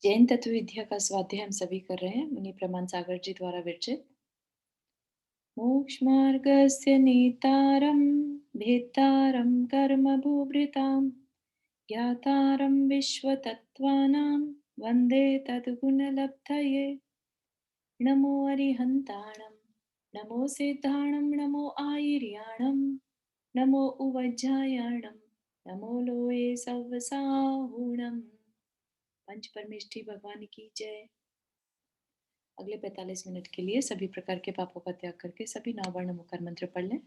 जैन तत्व विद्या का स्वाध्याय हम सभी कर रहे हैं मुनि प्रमाण सागर जी द्वारा विरचित। मोक्षमार्गस्य नेतारं भेत्तारं कर्मभूभृतां ज्ञातारं विश्वतत्त्वानां वन्दे तद्गुणलब्धये। नमो अरिहन्ताणं नमो सिद्धाणं नमो आयर्याणं नमो उवज्जायाणं नमो लोये सव्वसाहुणम्। पंच परमेष्ठी भगवान की जय। अगले 45 मिनट के लिए सभी प्रकार के पापों का त्याग करके सभी 9 वर्ण मुखर मंत्र पढ़ लें।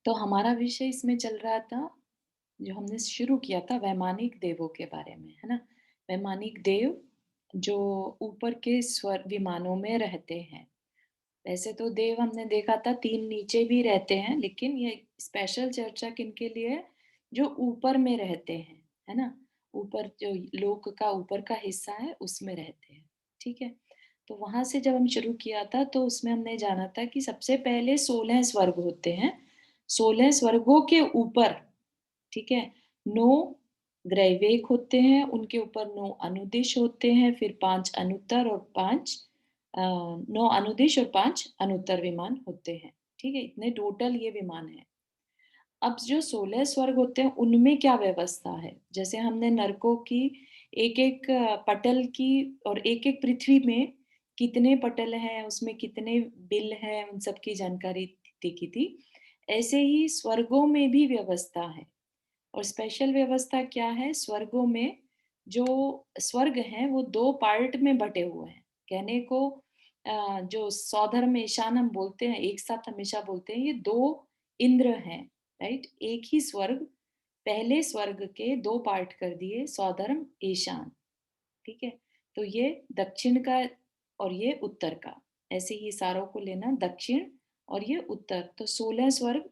तो हमारा विषय इसमें चल रहा था, जो हमने शुरू किया था वैमानिक देवों के बारे में, है ना। वैमानिक देव जो ऊपर के स्वर विमानों में रहते हैं। वैसे तो देव हमने देखा था 3 नीचे भी रहते हैं, लेकिन ये स्पेशल चर्चा किनके लिए है, जो ऊपर में रहते हैं, है ना। ऊपर जो लोक का ऊपर का हिस्सा है उसमें रहते हैं, ठीक है। तो वहां से जब हम शुरू किया था तो उसमें हमने जाना था कि सबसे पहले 16 स्वर्ग होते हैं। 16 स्वर्गों के ऊपर, ठीक है, 9 ग्रैवेक होते हैं, उनके ऊपर 9 अनुदिश होते हैं, फिर 5 अनुत्तर और 5 9 अनुदिश और 5 अनुत्तर विमान होते हैं, ठीक है। इतने टोटल ये विमान है। अब जो 16 स्वर्ग होते हैं उनमें क्या व्यवस्था है, जैसे हमने नरकों की एक एक पटल की और एक एक पृथ्वी में कितने पटल हैं, उसमें कितने बिल हैं, उन सब की जानकारी देखी थी। ऐसे ही स्वर्गों में भी व्यवस्था है। और स्पेशल व्यवस्था क्या है, स्वर्गों में जो स्वर्ग हैं वो 2 पार्ट में बटे हुए हैं। कहने को जो सौधर्म ईशान हम बोलते हैं, एक साथ हमेशा बोलते हैं, ये 2 इंद्र हैं, राइट। एक ही स्वर्ग, पहले स्वर्ग के 2 पार्ट कर दिए, सौधर्म ईशान, ठीक है। तो ये दक्षिण का और ये उत्तर का, ऐसे ही सारों को लेना, दक्षिण और ये उत्तर। तो 16 स्वर्ग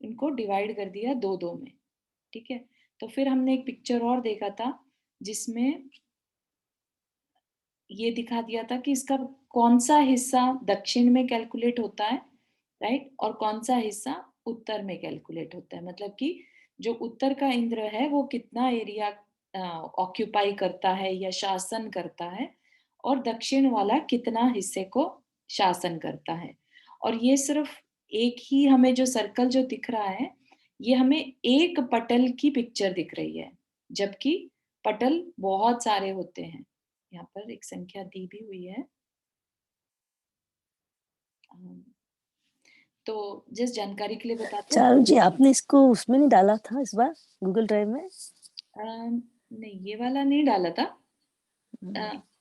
इनको डिवाइड कर दिया 2-2 में, ठीक है। तो फिर हमने एक पिक्चर और देखा था जिसमें ये दिखा दिया था कि इसका कौन सा हिस्सा दक्षिण में कैलकुलेट होता है, राइट, और कौन सा हिस्सा उत्तर में कैलकुलेट होता है। मतलब कि जो उत्तर का इंद्र है वो कितना एरिया ऑक्यूपाई करता है या शासन करता है, और दक्षिण वाला कितना हिस्से को शासन करता है। और ये सिर्फ एक ही हमें जो सर्कल जो दिख रहा है, ये हमें एक पटल की पिक्चर दिख रही है, जबकि पटल बहुत सारे होते हैं। यहाँ पर एक संख्या दी भी हुई है। तो जिस जानकारी के लिए बताते हैं। चारू जी, आपने इसको उसमें नहीं डाला था इस बार गूगल ड्राइव में? नहीं, ये वाला नहीं डाला था।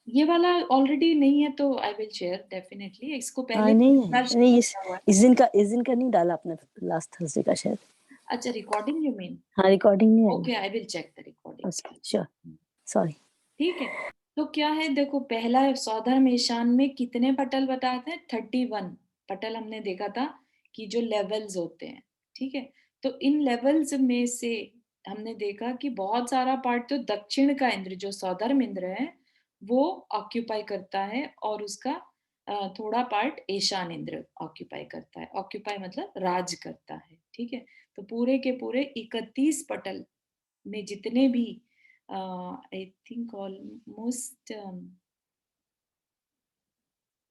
ये वाला ऑलरेडी नहीं है, तो आई विल शेयर डेफिनेटली। इसको पहले नहीं है, बार नहीं शेयर हुआ है। इस दिन का नहीं डाला आपने, लास्ट थर्सडे का शायद। अच्छा, रिकॉर्डिंग यू मीन? हाँ, रिकॉर्डिंग नहीं आई। Okay, I will check the recording. अच्छा, श्योर, सॉरी। ठीक है। तो क्या है, देखो, पहला सौधर्म ईशान में कितने पटल बताते हैं? 31 पटल हमने देखा था कि जो लेवल्स होते हैं, ठीक है। तो इन लेवल्स में से हमने देखा कि बहुत सारा पार्ट तो दक्षिण का इंद्र, जो सौधर्म इंद्र है, वो ऑक्यूपाई करता है, और उसका थोड़ा पार्ट ईशान इंद्र ऑक्यूपाई करता है। ऑक्यूपाई मतलब राज करता है, ठीक है। तो पूरे के पूरे 31 पटल में जितने भी आई थिंक ऑलमोस्ट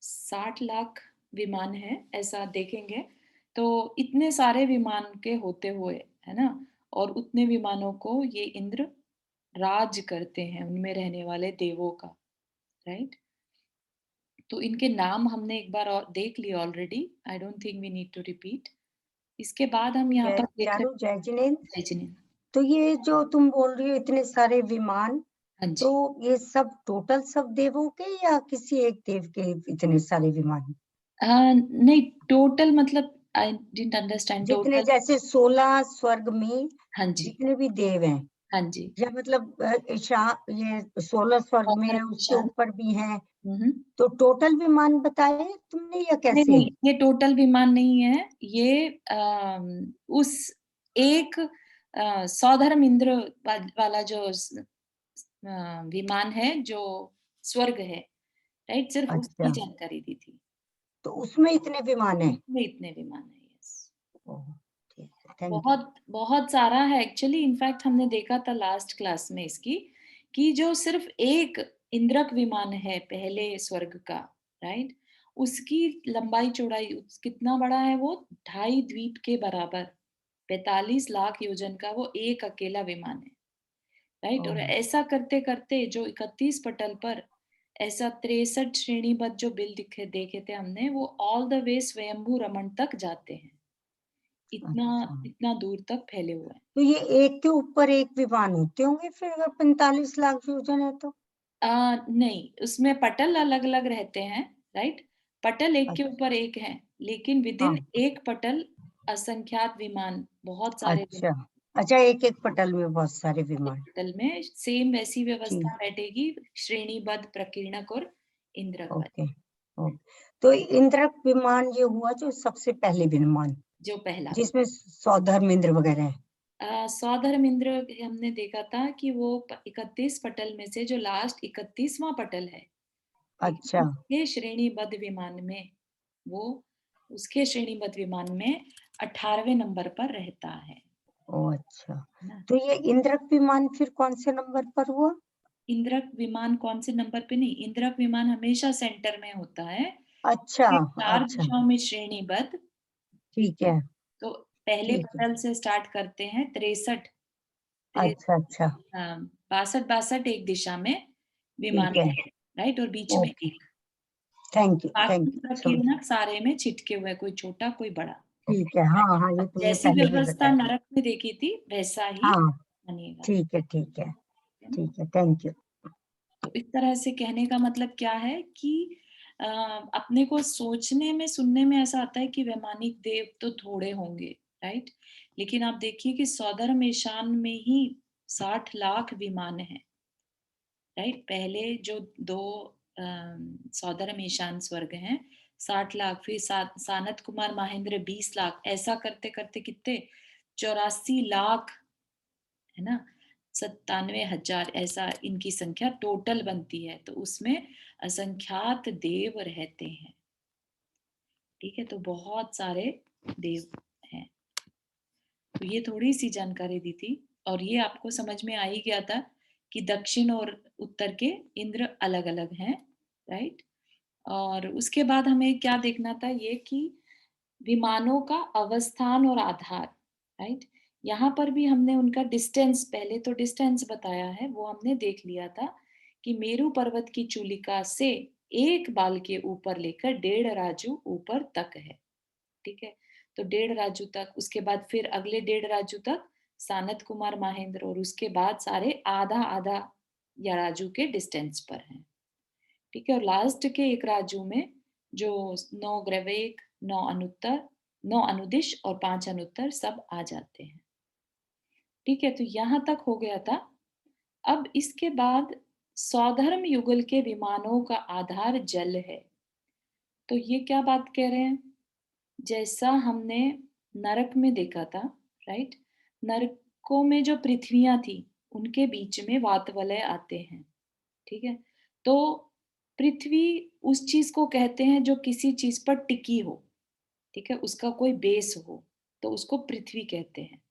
60 लाख विमान है, ऐसा देखेंगे तो इतने सारे विमान के होते हुए, है ना, और उतने विमानों को ये इंद्र राज करते हैं, उनमें रहने वाले देवों का, राइट। तो इनके नाम हमने एक बार और देख लिए already, I don't think we need to repeat. इसके बाद हम यहाँ पर देख रहे चारू, जय जिनेन्द्र। हैं। जय जिनेन्द्र। तो ये जो तुम बोल रही हो इतने सारे विमान, हाँ तो जी। ये सब टोटल सब देवों के या किसी एक देव के इतने सारे विमान? नहीं, टोटल मतलब आई डिडंट अंडरस्टैंड। जितने, टोटल, जैसे 16 स्वर्ग में हाँ जी, जितने भी देव हैं, हाँ जी। या मतलब ये 16 स्वर्ग में सौधर्म है, उसके ईशान, ऊपर भी हैं, तो टोटल विमान बताए तुमने या नहीं कैसे? नहीं, ये टोटल विमान नहीं है, ये उस एक सौधर्म इंद्र वाला जो विमान है जो स्वर्ग है, राइट, सिर्फ उसकी अच्छा, जानकारी दी थी। तो उसमें इतने विमान है? उसमें इतने विमान है, यस। ओह, ठीक है, थैंक यू। बहुत बहुत सारा है एक्चुअली, इनफैक्ट हमने देखा था लास्ट क्लास में इसकी, कि जो सिर्फ एक इंद्रक विमान है पहले स्वर्ग का, राइट, उसकी लंबाई चौड़ाई कितना बड़ा है, वो 2.5 द्वीप के बराबर, 45 लाख योजन का वो एक अकेला विमान है, राइट। और ओह, ऐसा करते करते जो 31 पटल पर ऐसा 63 श्रेणीबद्ध जो बिल दिखे देखे थे हमने, वो ऑल द वे स्वयंभू रमन तक जाते हैं, इतना अच्छा, इतना दूर तक फैले हुए हैं। तो ये एक के ऊपर एक विमान होते होंगे फिर, अगर 45 लाख योजन है तो? नहीं, उसमें पटल अलग-अलग रहते हैं, राइट? पटल एक के अच्छा, ऊपर एक हैं, लेकिन विदिन हाँ, एक पटल असंख्यात विमान, बहुत सारे अच्छा, विमान, अच्छा, एक एक पटल में बहुत सारे एक विमान। पटल में सेम वैसी व्यवस्था ठीक, बैठेगी, श्रेणीबद्ध प्रकीर्णक और इंद्रक ओके, वाली, ओके। तो इंद्रक विमान ये हुआ जो सबसे पहले विमान, जो पहला। जिसमें सौधर्मेंद्र वगैरह है। सौधर्म इंद्र हमने देखा था कि वो 31 पटल में से जो लास्ट 31वां पटल है, अच्छा, लेकिन वो उसके श्रेणीबद्ध विमान में 18वें नंबर पर रहता है ओ अच्छा, ना। तो ये इंद्रक विमान फिर कौन से नंबर पर हुआ? इंद्रक विमान कौन से नंबर पे नहीं, इंद्रक विमान हमेशा सेंटर में होता है, अच्छा, ये 4 अच्छा, दिशाओं में श्रेणीबद्ध, ठीक ठीक है। है, तो पहले ठीक है, पटल से स्टार्ट करते हैं, 63 अच्छा, अच्छा, 62 एक दिशा में विमान ठीक है, है, राइट, और बीच में ओके, एक, थैंक बाकी यू, समझ, प्रकीर्णक सारे में छिटके हुए, कोई छोटा कोई बड़ा। ठीक है, हाँ, हाँ, ये तुमने जैसी पहले भी व्यवस्था बताया। नरक में देखी थी वैसा ही हाँ, मानिएगा, ठीक है, ठीक है, है ना? ठीक है, थैंक यू। तो इस तरह से कहने का मतलब क्या है कि अपने को सोचने में सुनने में ऐसा आता है कि वैमानिक देव तो थोड़े होंगे, राइट, लेकिन आप देखिए कि सौधर्म ईशान में ही 60 लाख विमान हैं, राइट। पहले जो दो सौधर्म ईशान स्वर्ग हैं, 60 लाख, फिर सानत कुमार महेंद्र 20 लाख, ऐसा करते करते कितने, 84 लाख, है ना, 97,000, ऐसा इनकी संख्या टोटल बनती है, तो उसमें असंख्यात देव रहते हैं, ठीक है, तो बहुत सारे देव हैं। तो ये थोड़ी सी जानकारी दी थी, और ये आपको समझ में आ ही गया था कि दक्षिण और उत्तर के इंद्र अलग अलग हैं, राइट। और उसके बाद हमें क्या देखना था, ये कि विमानों का अवस्थान और आधार, राइट, यहाँ पर भी हमने उनका डिस्टेंस, पहले तो डिस्टेंस बताया है, वो हमने देख लिया था कि मेरू पर्वत की चूलिका से एक बाल के ऊपर लेकर 1.5 राजू ऊपर तक है, ठीक है। तो 1.5 राजू तक, उसके बाद फिर अगले 1.5 राजू तक सानत कुमार महेंद्र, और उसके बाद सारे आधा आधा या राजू के डिस्टेंस पर हैं, ठीक है। और लास्ट के एक राजू में जो 9 ग्रवेक, 9 अनुत्तर, 9 अनुदिश और 5 अनुत्तर सब आ जाते हैं, ठीक है। तो यहां तक हो गया था। अब इसके बाद सौधर्म युगल के विमानों का आधार जल है, तो ये क्या बात कह रहे हैं, जैसा हमने नरक में देखा था, राइट, नरकों में जो पृथ्वियां थी उनके बीच में वातवलय आते हैं, ठीक है। तो पृथ्वी उस चीज को कहते हैं जो किसी चीज पर टिकी हो, ठीक है, उसका कोई बेस हो, तो उसको पृथ्वी कहते हैं।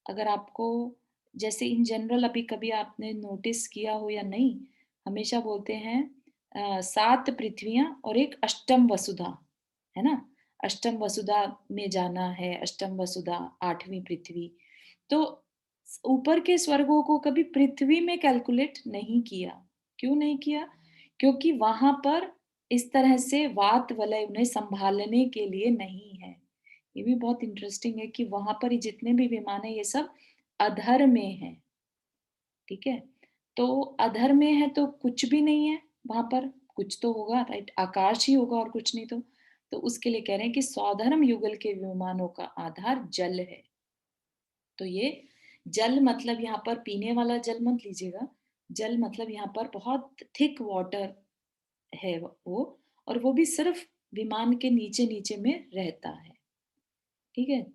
अगर आपको, जैसे इन जनरल अभी कभी आपने नोटिस किया हो या नहीं, हमेशा बोलते हैं 7 पृथ्वियां और एक अष्टम वसुधा, है ना, अष्टम वसुधा में जाना है, अष्टम वसुधा 8वीं पृथ्वी। तो ऊपर के स्वर्गों को कभी पृथ्वी में कैलकुलेट नहीं किया, क्यों नहीं किया, क्योंकि वहां पर इस तरह से वात वलय उन्हें संभालने के लिए नहीं है। ये भी बहुत इंटरेस्टिंग है कि वहां पर ही जितने भी विमान है ये सब अधर में है, ठीक है। तो अधर में है तो कुछ भी नहीं है वहां पर, कुछ तो होगा, राइट, आकाश ही होगा और कुछ नहीं। तो उसके लिए कह रहे हैं कि सौधर्म युगल के विमानों का आधार जल है। तो ये जल मतलब यहाँ पर पीने वाला जल मत लीजिएगा, जल मतलब यहाँ पर बहुत थिक वाटर है वो, और वो भी सिर्फ विमान के नीचे नीचे में रहता है। ठीक है।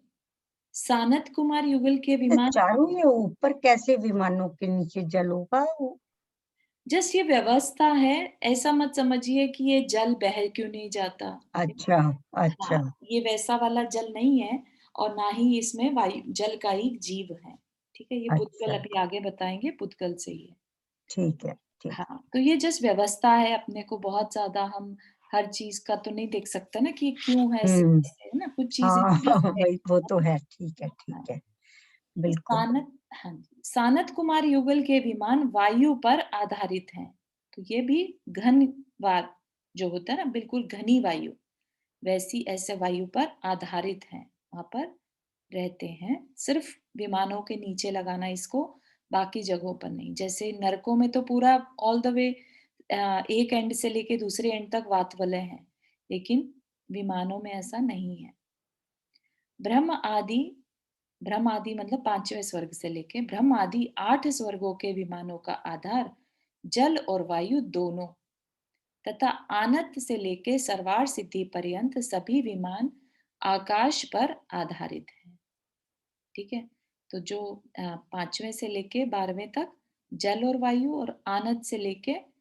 सानत कुमार युगल के तो विमान, चारों ये ऊपर कैसे विमानों के नीचे जल होगा? जस्ट ये व्यवस्था है, ऐसा मत समझिए कि ये जल बह क्यों नहीं जाता। अच्छा, हाँ, अच्छा, ये वैसा वाला जल नहीं है, और ना ही इसमें वायु जल का एक जीव है। ठीक है, ये पुद्गल अच्छा, अभी आगे बताएंगे, पुद्गल से ही है। ठीक है, ठीक। हाँ, तो ये जस्ट व्यवस्था है, अपने को बहुत ज्यादा हम हर चीज का तो नहीं देख सकते ना कि क्यों है ऐसे हम्म, कैसे, है ना, कुछ चीजें हाँ सिर्फ है। वही, वो तो है, ठीक है, हाँ, ठीक है, तो बिल्कुल। हाँ जी, सानत कुमार युगल के विमान वायु पर आधारित हैं। तो ये भी घन वात जो होता है ना, बिल्कुल घनी वायु, वैसी ऐसे वायु पर आधारित हैं, वहां पर रहते हैं। सिर्फ विमानों के नीचे लगाना इसको, बाकी जगहों पर नहीं। जैसे नरकों में तो पूरा ऑल द वे एक एंड से लेके दूसरे एंड तक वातवलय हैं, लेकिन विमानों में ऐसा नहीं है। ब्रह्म आदि, ब्रह्म आदि मतलब पांचवें स्वर्ग से लेके ब्रह्म आदि 8 स्वर्गों के विमानों का आधार जल और वायु दोनों, तथा आनत से लेके सर्वार सिद्धि पर्यंत सभी विमान आकाश पर आधारित हैं। ठीक है। तो जो पांचवें से लेके 12वें तक जल और वायु, और आनंद से लेके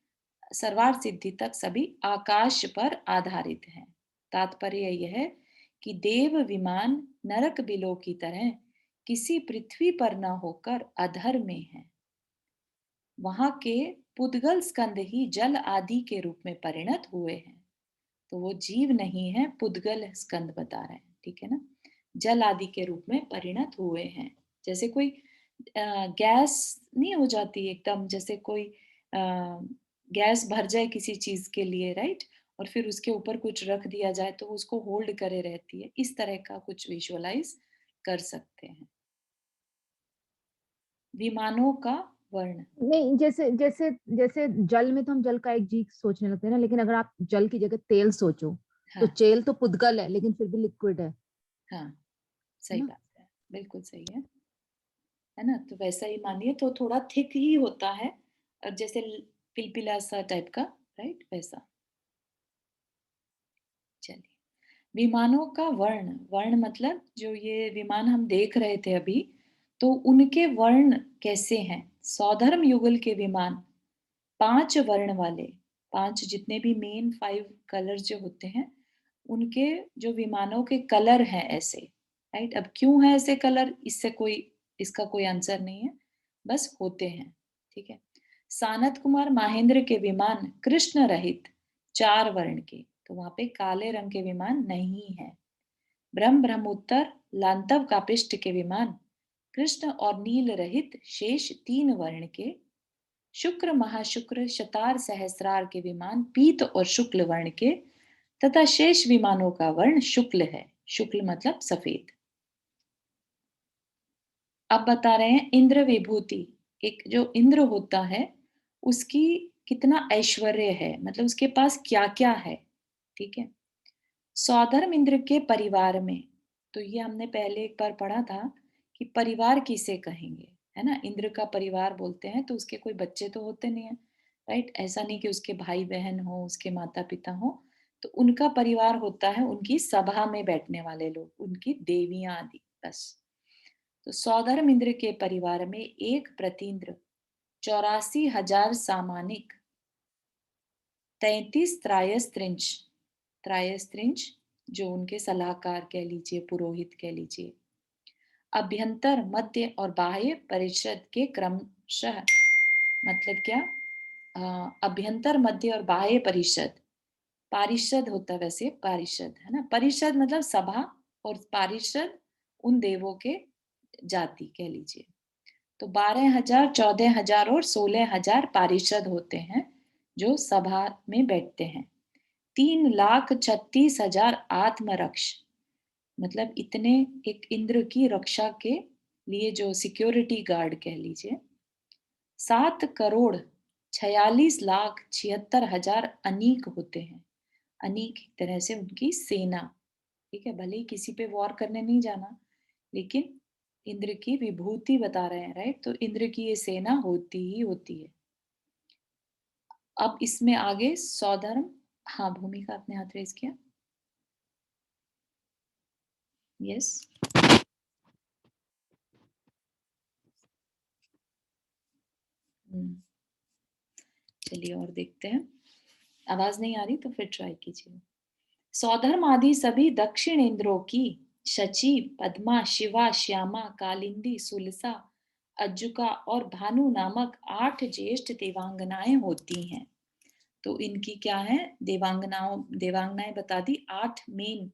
सर्वार सिद्धि तक सभी आकाश पर आधारित हैं। तात्पर्य यह है कि देव विमान नरक बिलो की तरह किसी पृथ्वी पर न होकर अधर में है। वहां के पुद्गल स्कंद ही जल आदि के रूप में परिणत हुए हैं। तो वो जीव नहीं है, पुद्गल स्कंद बता रहे हैं। ठीक है ना, जल आदि के रूप में परिणत हुए हैं। जैसे कोई गैस नहीं हो जाती एकदम, जैसे कोई गैस भर जाए किसी चीज के लिए, राइट, और फिर उसके ऊपर कुछ रख दिया जाए तो वो उसको होल्ड करे रहती है, इस तरह का कुछ विजुअलाइज कर सकते हैं। विमानों का वर्ण। नहीं, जैसे जैसे जैसे जल में तो हम जल का एक जीव सोचने लगते हैं ना, लेकिन अगर आप जल की जगह तेल सोचो, तो हाँ, तेल तो पुद्गल है लेकिन फिर भी लिक्विड हाँ, है सही ना। बात है, बिल्कुल सही है ना। तो वैसा ही मानिए, तो थोड़ा थिक ही होता है, और जैसे पिलपिला सा टाइप का, राइट, वैसा। चलिए, विमानों का वर्ण। वर्ण मतलब जो ये विमान हम देख रहे थे अभी, तो उनके वर्ण कैसे हैं। सौधर्म युगल के विमान 5 वर्ण वाले, 5 जितने भी मेन 5 कलर जो होते हैं, उनके जो विमानों के कलर हैं ऐसे, राइट। अब क्यों है ऐसे कलर, इससे कोई, इसका कोई आंसर नहीं है, बस होते हैं। ठीक है। सानत कुमार माहेंद्र के विमान कृष्ण रहित 4 वर्ण के, तो वहां पे काले रंग के विमान नहीं है। ब्रह्मोत्तर लांतव कापिष्ट के विमान कृष्ण और नील रहित शेष 3 वर्ण के। शुक्र महाशुक्र शतार सहस्रार के विमान पीत और शुक्ल वर्ण के, तथा शेष विमानों का वर्ण शुक्ल है। शुक्ल मतलब सफेद। अब बता रहे हैं इंद्र विभूति। एक जो इंद्र होता है, उसकी कितना ऐश्वर्य है, मतलब उसके पास क्या क्या है। ठीक है। सौधर्म इंद्र के परिवार में, तो ये हमने पहले एक बार पढ़ा था कि परिवार किसे कहेंगे, है ना। इंद्र का परिवार बोलते हैं तो उसके कोई बच्चे तो होते नहीं है, राइट। ऐसा नहीं कि उसके भाई बहन हो, उसके माता पिता हो, तो उनका परिवार होता है उनकी सभा में बैठने वाले लोग, उनकी देवियां आदि, बस। तो सौधर्म इंद्र के परिवार में एक प्रतीन्द्र, 84,000 सामानिक, 33 त्रायस्त्रिंश, त्रायस्त्रिंश जो उनके सलाहकार कह लीजिए, पुरोहित कह लीजिए, अभ्यंतर मध्य और बाह्य परिषद के क्रमशः, मतलब क्या, अभ्यंतर मध्य और बाह्य परिषद, पारिषद होता है वैसे, पारिषद है ना, परिषद मतलब सभा, और पारिषद उन देवों के जाति कह लीजिए। तो 12,000, 14,000 और 16,000 पारिषद होते हैं जो सभा में बैठते हैं। 3,36,000 आत्मरक्ष, मतलब इतने एक इंद्र की रक्षा के लिए जो सिक्योरिटी गार्ड कह लीजिए। 7,46,76,000 अनीक होते हैं। अनीक एक तरह से उनकी सेना। ठीक है, भले ही किसी पे वॉर करने नहीं जाना, लेकिन इंद्र की विभूति बता रहे हैं, राइट। तो इंद्र की ये सेना होती ही होती है। अब इसमें आगे सौधर्म, हाँ भूमिका आपने हाथ रेज किया, यस। चलिए और देखते हैं, आवाज नहीं आ रही तो फिर ट्राई कीजिए। सौधर्म आदि सभी दक्षिण इंद्रों की शची, पद्मा, शिवा, श्यामा, कालिंदी, सुलसा, अज्जुका और भानु नामक 8 ज्येष्ठ देवांगनाएं होती हैं। तो इनकी क्या है, देवांगनाएं बता दी, 8 मेन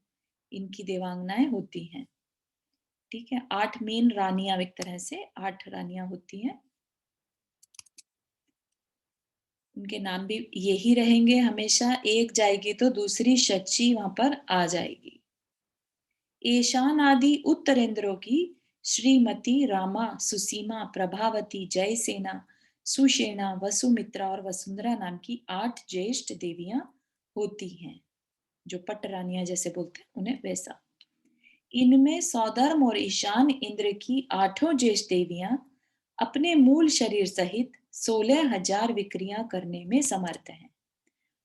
इनकी देवांगनाएं होती हैं। ठीक है, 8 मेन रानियां, एक तरह से 8 रानियां होती हैं। उनके नाम भी यही रहेंगे हमेशा, एक जाएगी तो दूसरी शची वहां पर आ जाएगी। ईशान आदि उत्तरेंद्रों की श्रीमती, रामा, सुसीमा, प्रभावती, जयसेना, सुषेणा, वसुमित्रा और वसुंधरा नाम की 8 ज्येष्ठ देवियां होती हैं, जो पट रानियां जैसे बोलते हैं उन्हें वैसा। इनमें सौधर्म और ईशान इंद्र की 8 ज्येष्ठ देवियां अपने मूल शरीर सहित 16,000 विक्रियां करने में समर्थ हैं।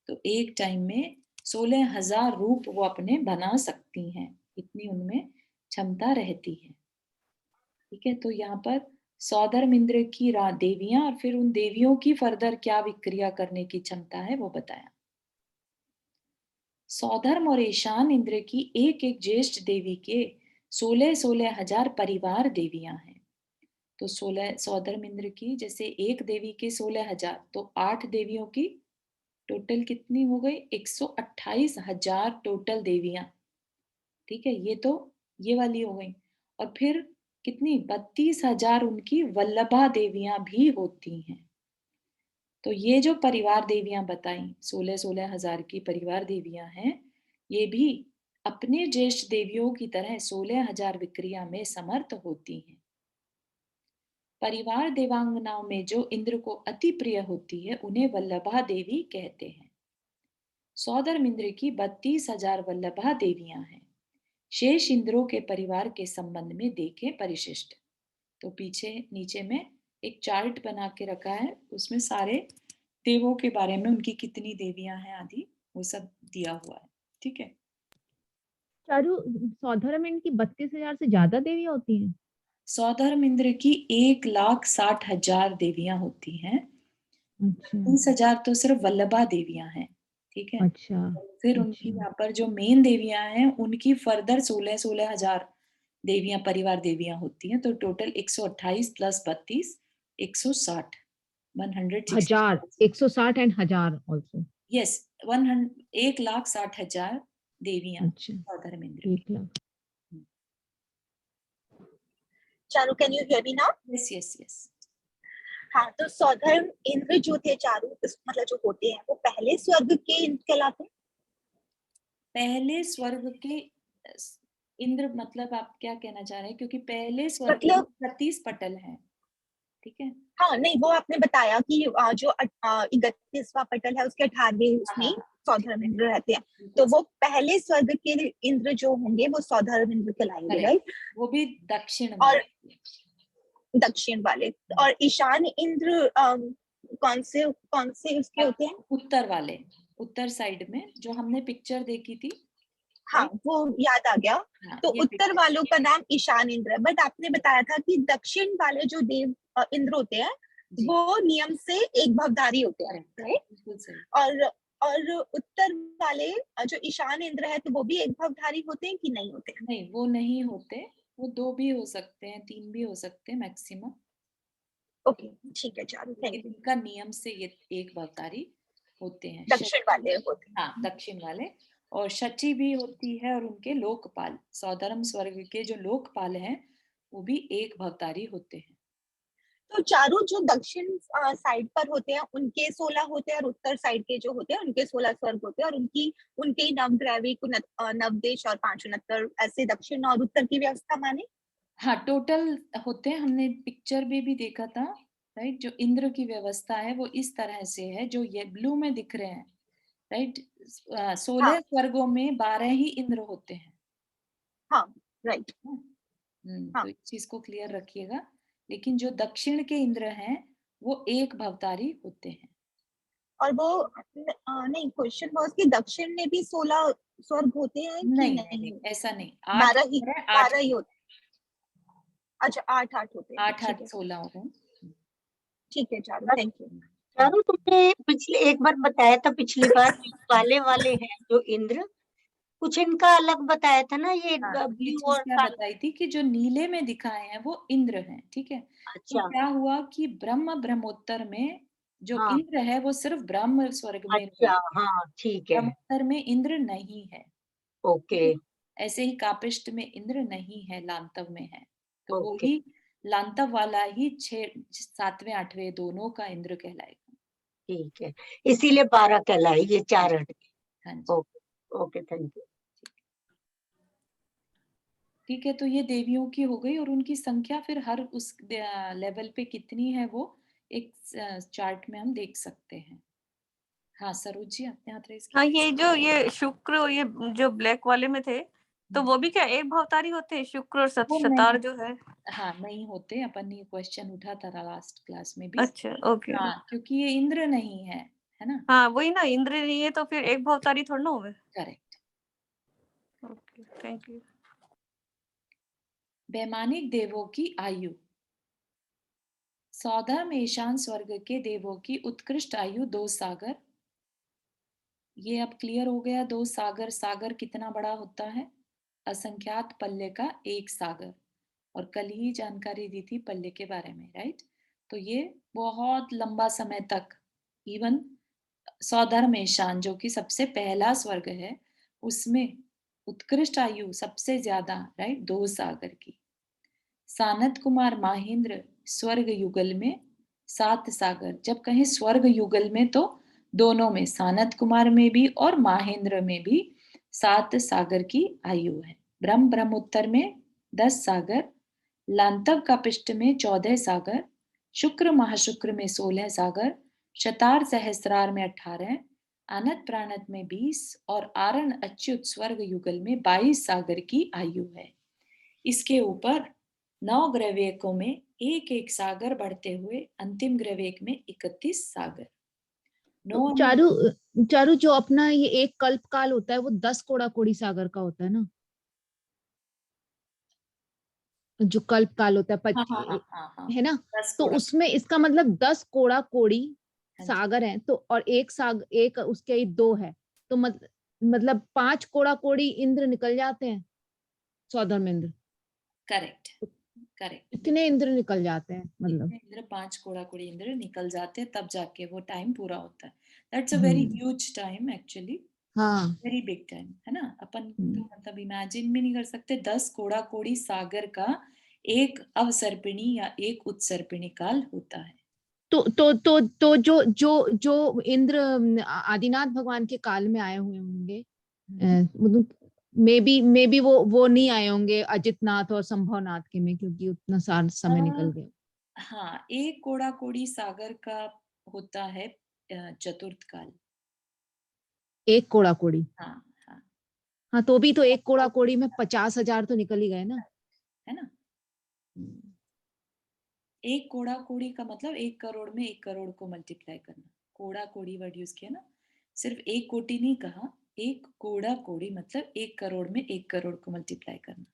तो एक टाइम में 16,000 रूप वो अपने बना सकती हैं, इतनी उनमें क्षमता रहती है। ठीक है, तो यहाँ पर सौधर्म इंद्र की देवियां और फिर उन देवियों की फर्दर क्या विक्रिया करने की क्षमता है वो बताया। सौधर्म और ईशान इंद्र की एक एक ज्येष्ठ देवी के 16,000 परिवार देवियां हैं। तो 16 सौधर्म इंद्र की जैसे एक देवी के 16,000, तो 8 देवियों की टोटल कितनी हो गई, 128,000 टोटल देवियां। ठीक है, ये तो ये वाली हो गई। और फिर कितनी, 32,000 उनकी वल्लभा देवियां भी होती हैं। तो ये जो परिवार देवियां बताई, 16,000 की परिवार देवियां हैं, ये भी अपने ज्येष्ठ देवियों की तरह 16,000 विक्रिया में समर्थ होती हैं। परिवार देवांगनाओं में जो इंद्र को अति प्रिय होती है उन्हें वल्लभा देवी कहते हैं। सौधर्म इंद्र की 32,000 वल्लभा देवियां हैं। शेष इंद्रों के परिवार के संबंध में देखें परिशिष्ट। तो पीछे नीचे में एक चार्ट बना के रखा है, उसमें सारे देवों के बारे में, उनकी कितनी देवियां हैं आदि वो सब दिया हुआ है। ठीक है, चारू, सौधर्म इंद्र की 32,000 से ज्यादा देवियां होती हैं? सौधर्म इंद्र की 1,60,000 देवियां होती हैं। अच्छा 30,000 तो सिर्फ वल्लभा देवियां हैं। ठीक है, अच्छा फिर उनकी अच्छा। यहाँ पर जो मेन देवियां हैं उनकी फर्दर 16,000 देवियां परिवार देवियां होती हैं। तो टोटल 128 प्लस 32, 160, 160। हजार, 160 एंड हजार ऑल्सो। यस, 1,60,000 देवियां अच्छा, सौधर्म इंद्र 1 की। Lakh. Charu, can you hear me now? Yes yes yes. हाँ, तो सौधर्म इंद्र जो थे चारू, मतलब जो होते हैं वो पहले स्वर्ग के इंद्र कहलाते हैं। पहले स्वर्ग के इंद्र मतलब आप क्या कहना चाह रहे हैं, क्योंकि पहले स्वर्ग मतलब 36 पटल हैं। ठीक है, हाँ, नहीं वो आपने बताया कि जो 31वां पटल है उसके 18वें उसमें हाँ, सौधर्म इंद्र रहते हैं। तो बिल्कुल वो पहले स्वर्ग के इंद्र जो होंगे वो सौधर्म इंद्र कहलाएंगे, करेक्ट। राइट? वो भी दक्षिण और वाले। दक्षिण वाले। और ईशान इंद्र कौन से उसके होते हैं? उत्तर वाले, उत्तर साइड में जो हमने पिक्चर देखी थी। हाँ, वो याद आ गया। हाँ, तो ये उत्तर पिक्चर वालों का नाम ईशान इंद्र है, बट आपने बताया था कि दक्षिण वाले जो देव इंद्र होते हैं जी, वो नियम से एक भवधारी होते हैं, करेक्ट, राइट? बिल्कुल सही। और उत्तर वाले जो ईशान इंद्र है तो वो भी एक भवधारी होते हैं कि नहीं होते हैं? नहीं, वो नहीं होते, वो 2 भी हो सकते हैं, 3 भी हो सकते हैं मैक्सिमम। ओके, ठीक है चारू, लेकिन थैंक यू। इनका नियम से ये एक भवतारी होते हैं। दक्षिण वाले होते हैं। हाँ, दक्षिण वाले। और शची भी होती है, और उनके लोकपाल, सौधर्म स्वर्ग के जो लोकपाल हैं वो भी एक भवतारी होते हैं। तो चारों जो दक्षिण साइड पर होते हैं उनके 16 होते हैं, और उत्तर साइड के जो होते हैं उनके 16 स्वर्ग होते हैं, और उनके नवग्रैविक, नवदेश और 569 ऐसे दक्षिण और उत्तर की व्यवस्था माने। हाँ, टोटल होते हैं, हमने पिक्चर में भी देखा था, राइट? जो इंद्र की व्यवस्था है वो इस तरह से है, जो ये ब्लू में दिख रहे हैं, राइट? 16 हाँ स्वर्गों में 12 ही इंद्र होते हैं। हाँ, राइट। तो हाँ, इस चीज को क्लियर रखिएगा। लेकिन जो दक्षिण के इंद्र हैं वो एक भवतारी होते हैं। और वो नहीं, क्वेश्चन वाज कि दक्षिण में भी 16 स्वर्ग होते हैं कि नहीं नहीं? ऐसा नहीं, 8 12 ही है, 8 12 ही होते हैं। अच्छा 8 होते हैं, 8 ठीक 8 है 16 हो गए। ठीक है चारू, थैंक यू। चारू, तुमने पिछले एक बार बताया था, पिछली बार काले वाले हैं जो इंद्र, कुछ इनका अलग बताया था ना, ये हाँ, ये ब्लू चीज और क्या काले। बताई थी कि जो नीले में दिखाए हैं वो इंद्र हैं, ठीक है। तो अच्छा, क्या हुआ कि ब्रह्मोत्तर में जो हाँ, इंद्र है वो सिर्फ ब्रह्म स्वर्ग में अच्छा, रहते हैं। हाँ, ठीक है, ब्रह्मोत्तर में इंद्र नहीं है, ओके, ठीक है। ऐसे ही कापिष्ट में इंद्र नहीं है, लांतव में है। तो वो ओके, ही लांतव वाला ही 7वें 8वें दोनों का इंद्र कहलाएगा। ठीक है, इसीलिए 12 कहलाई, ये 4 हट गए। हाँ जी, ओके, ओके, थैंक यू। ठीक है। तो ये देवियों की हो गई, और उनकी संख्या फिर हर उस लेवल पे कितनी है वो एक चार्ट में हम देख सकते हैं। हाँ सरोज जी, आपने हाथ रेज हाँ, किया। ये शुक्र और ये जो ब्लैक वाले में थे, तो वो भी क्या एक भवतारी होते हैं, शुक्र और वो शतार नहीं, जो है? हाँ नहीं होते। अपन ने क्वेश्चन उठा था लास्ट क्लास में भी। अच्छा, ओके। हाँ, क्योंकि ये इंद्र नहीं है ना। हाँ वही ना, इंद्र नहीं है तो फिर एक भवतारी थोड़ा ना हुए। करेक्ट। Okay, thank you. वैमानिक देवों की आयु। 14 मेषान स्वर्ग के देवों की उत्कृष्ट आयु 2 सागर। ये अब क्लियर हो गया, 2 सागर। सागर कितना बड़ा होता है? असंख्यात पल्ले का 1 सागर। और कल ही जानकारी दी थी पल्ले के बारे में, राइट। तो ये बहुत लंबा समय तक, इवन सौधर्म ईशान जो कि सबसे पहला स्वर्ग है, उसमें उत्कृष्ट आयु सबसे ज्यादा, राइट, 2 सागर की। सानत कुमार माहेंद्र स्वर्ग युगल में 7 सागर। जब कहें स्वर्ग युगल में तो दोनों में, सानत कुमार में भी और माहेंद्र में भी 7 सागर की आयु है। ब्रह्मोत्तर में 10 सागर, लांतव का पिष्ट में 14 सागर, शुक्र महाशुक्र में 16 सागर, शतार सहस्रार में 18, आनत प्राणत में 20 और आरण अच्युत स्वर्ग युगल में 22 सागर की आयु है। इसके ऊपर 9 ग्रहवेकों में एक एक सागर बढ़ते हुए अंतिम ग्रहवेक में 31 सागर। तो चारू जो अपना ये एक कल्प काल होता है वो 10 कोड़ा कोड़ी सागर का होता है ना, जो कल्प काल होता है हाँ, है ना। 10 तो कोड़ा। उसमें इसका मतलब 10 कोड़ा कोड़ी हाँ जी। सागर है, तो और एक उसके 2 है, तो मतलब 5 कोड़ा कोड़ी इंद्र निकल जाते हैं, सौधर्म इंद्र। Correct, correct. इतने इंद्र निकल जाते हैं मतलब। इंद्र 5 कोड़ा कोड़ी इंद्र निकल जाते हैं, तब जाके वो टाइम पूरा होता है। That's a very huge time actually, हाँ, वेरी बिग टाइम, है ना। अपन तो मतलब इमेजिन भी नहीं कर सकते 10 कोड़ा कोड़ी सागर का एक अवसर्पिणी या एक उत्सर्पिणी काल होता है। तो जो इंद्र आदिनाथ भगवान के काल में आए हुए होंगे, मे बी वो नहीं आए होंगे अजितनाथ और संभवनाथ के में, क्योंकि उतना सारा समय निकल गया। हाँ, एक कोड़ा कोड़ी सागर का होता है चतुर्थ काल। एक कोड़ा कोड़ी, हाँ हाँ, हाँ, तो भी तो एक कोड़ा कोड़ी में 50,000 तो निकल ही गए ना, है ना। एक कोड़ा कोड़ी का मतलब 1 करोड़ में 1 करोड़ को मल्टीप्लाई करना। कोड़ा कोड़ी वर्ड यूज किया ना, सिर्फ 1 कोटि नहीं कहा, 1 कोड़ा कोड़ी मतलब 1 करोड़ में 1 करोड़ को मल्टीप्लाई करना,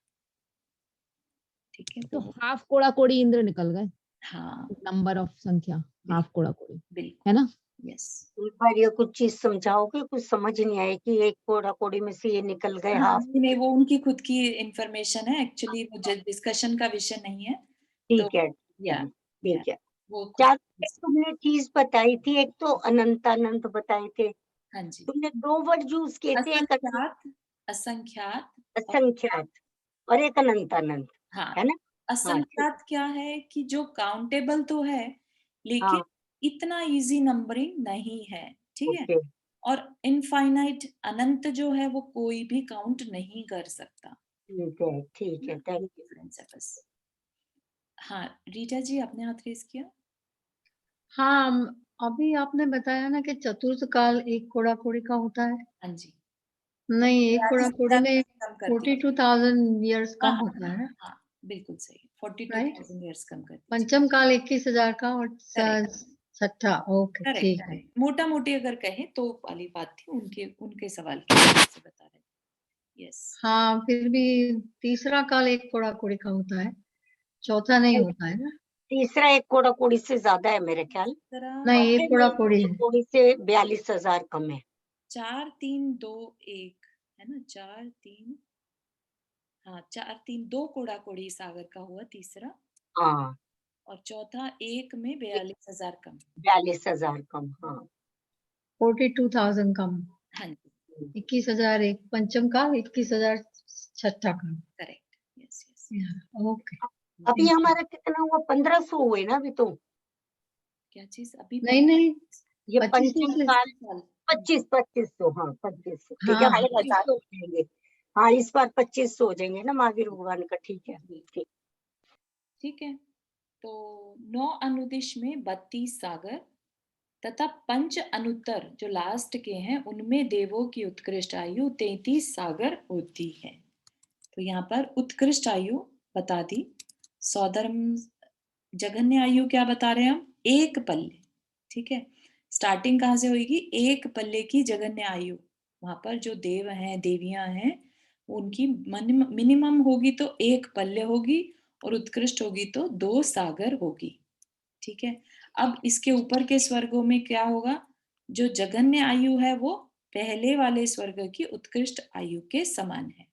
ठीक है। तो हाफ कोड़ा कोड़ी इंद्र निकल गए, हाँ, नंबर ऑफ संख्या हाफ कोड़ा कोड़ी, बिल्कुल, है ना। यस। एक बार ये कुछ चीज समझाओगे, कुछ समझ नहीं आए कि एक कोड़ा कोड़ी में से ये निकल गए हाँ, हाफ। नहीं, वो उनकी खुद की इंफॉर्मेशन है एक्चुअली, वो डिस्कशन का विषय नहीं है। तो ठीक है, या ठीक है। वो क्या खुद। तुमने चीज बताई थी, एक तो अनंत अनंत बताए थे, हाँ जी, तुमने 2 वर्ड यूज किए थे, एक असंख्यात, असंख्यात और असंख्यात और एक अनंत अनंत, हाँ। है ना। हाँ, ठीक, असंख्यात क्या है कि जो काउंटेबल तो है, लेकिन हाँ, इतना इजी नंबरिंग नहीं है, ठीक है। ओके, और इनफाइनाइट अनंत जो है वो कोई भी काउंट नहीं कर सकता। ठीक है, थैंक यू। डिफरेंस है बस। हाँ, रीटा जी, आपने हाथ रेज किया। हाँ, अभी आपने बताया ना कि चतुर्थ काल एक कोड़ा कोड़ी का होता है। हाँ जी, नहीं, एक कोड़ा कोड़ी में कम कर दिया। 42,000 ईयर्स कम हाँ, होता है, हाँ, बिल्कुल सही, राइट। 42,000 ईयर्स कम कर दीजिए। पंचम काल 21,000 का और करेक्ट, छठा, ओके, करेक्ट ठीक है। करेक्ट, मोटा मोटी अगर कहें तो वाली बात थी, उनके उनके सवाल की वजह से बता रहे। यस। हाँ, फिर भी तीसरा काल एक कोड़ा कोड़ी का होता है, चौथा नहीं होता है ना? तीसरा एक कोड़ा कोड़ी से ज्यादा है मेरे ख्याल। नहीं, एक कोड़ा कोड़ी एक है। कोड़ी से 42,000 कम है। 4 3 2 1 है ना, 4 3, हाँ 4 3 2 कोड़ा कोड़ी सागर का हुआ तीसरा, हाँ, और चौथा एक में 42,000 कम। 42,000 कम। हाँ 42,000 कम, हाँ जी 21,000 एक पंचम काल, 21,000 छठा काल। करेक्ट। Yes yes. ओके, अभी ठीक है। हमारा कितना हुआ? 1500 हुए ना अभी तो। क्या चीज अभी? नहीं नहीं, ये 25 पंचम निकले। काल साल 2500। हाँ 2500 ठीक है, हाँ, भाई 1000 हो जाएंगे। हाँ इस बार 2500 हो जाएंगे ना महावीर भगवान का। ठीक है जी, ठीक। ठीक है। तो 9 अनुदिश में 32 सागर तथा पंच अनुत्तर जो लास्ट के हैं उनमें देवों की उत्कृष्ट आयु 33 सागर होती है। तो यहाँ पर उत्कृष्ट आयु बता दी। सौधर्म जघन्य आयु क्या बता रहे हैं हम? एक पल्ले। ठीक है, स्टार्टिंग कहाँ से होगी? एक पल्ले की जघन्य आयु। वहां पर जो देव हैं देवियां हैं उनकी मिनिमम होगी तो एक पल्ले होगी, और उत्कृष्ट होगी तो 2 सागर होगी। ठीक है, अब इसके ऊपर के स्वर्गों में क्या होगा? जो जघन्य आयु है वो पहले वाले स्वर्ग की उत्कृष्ट आयु के समान है।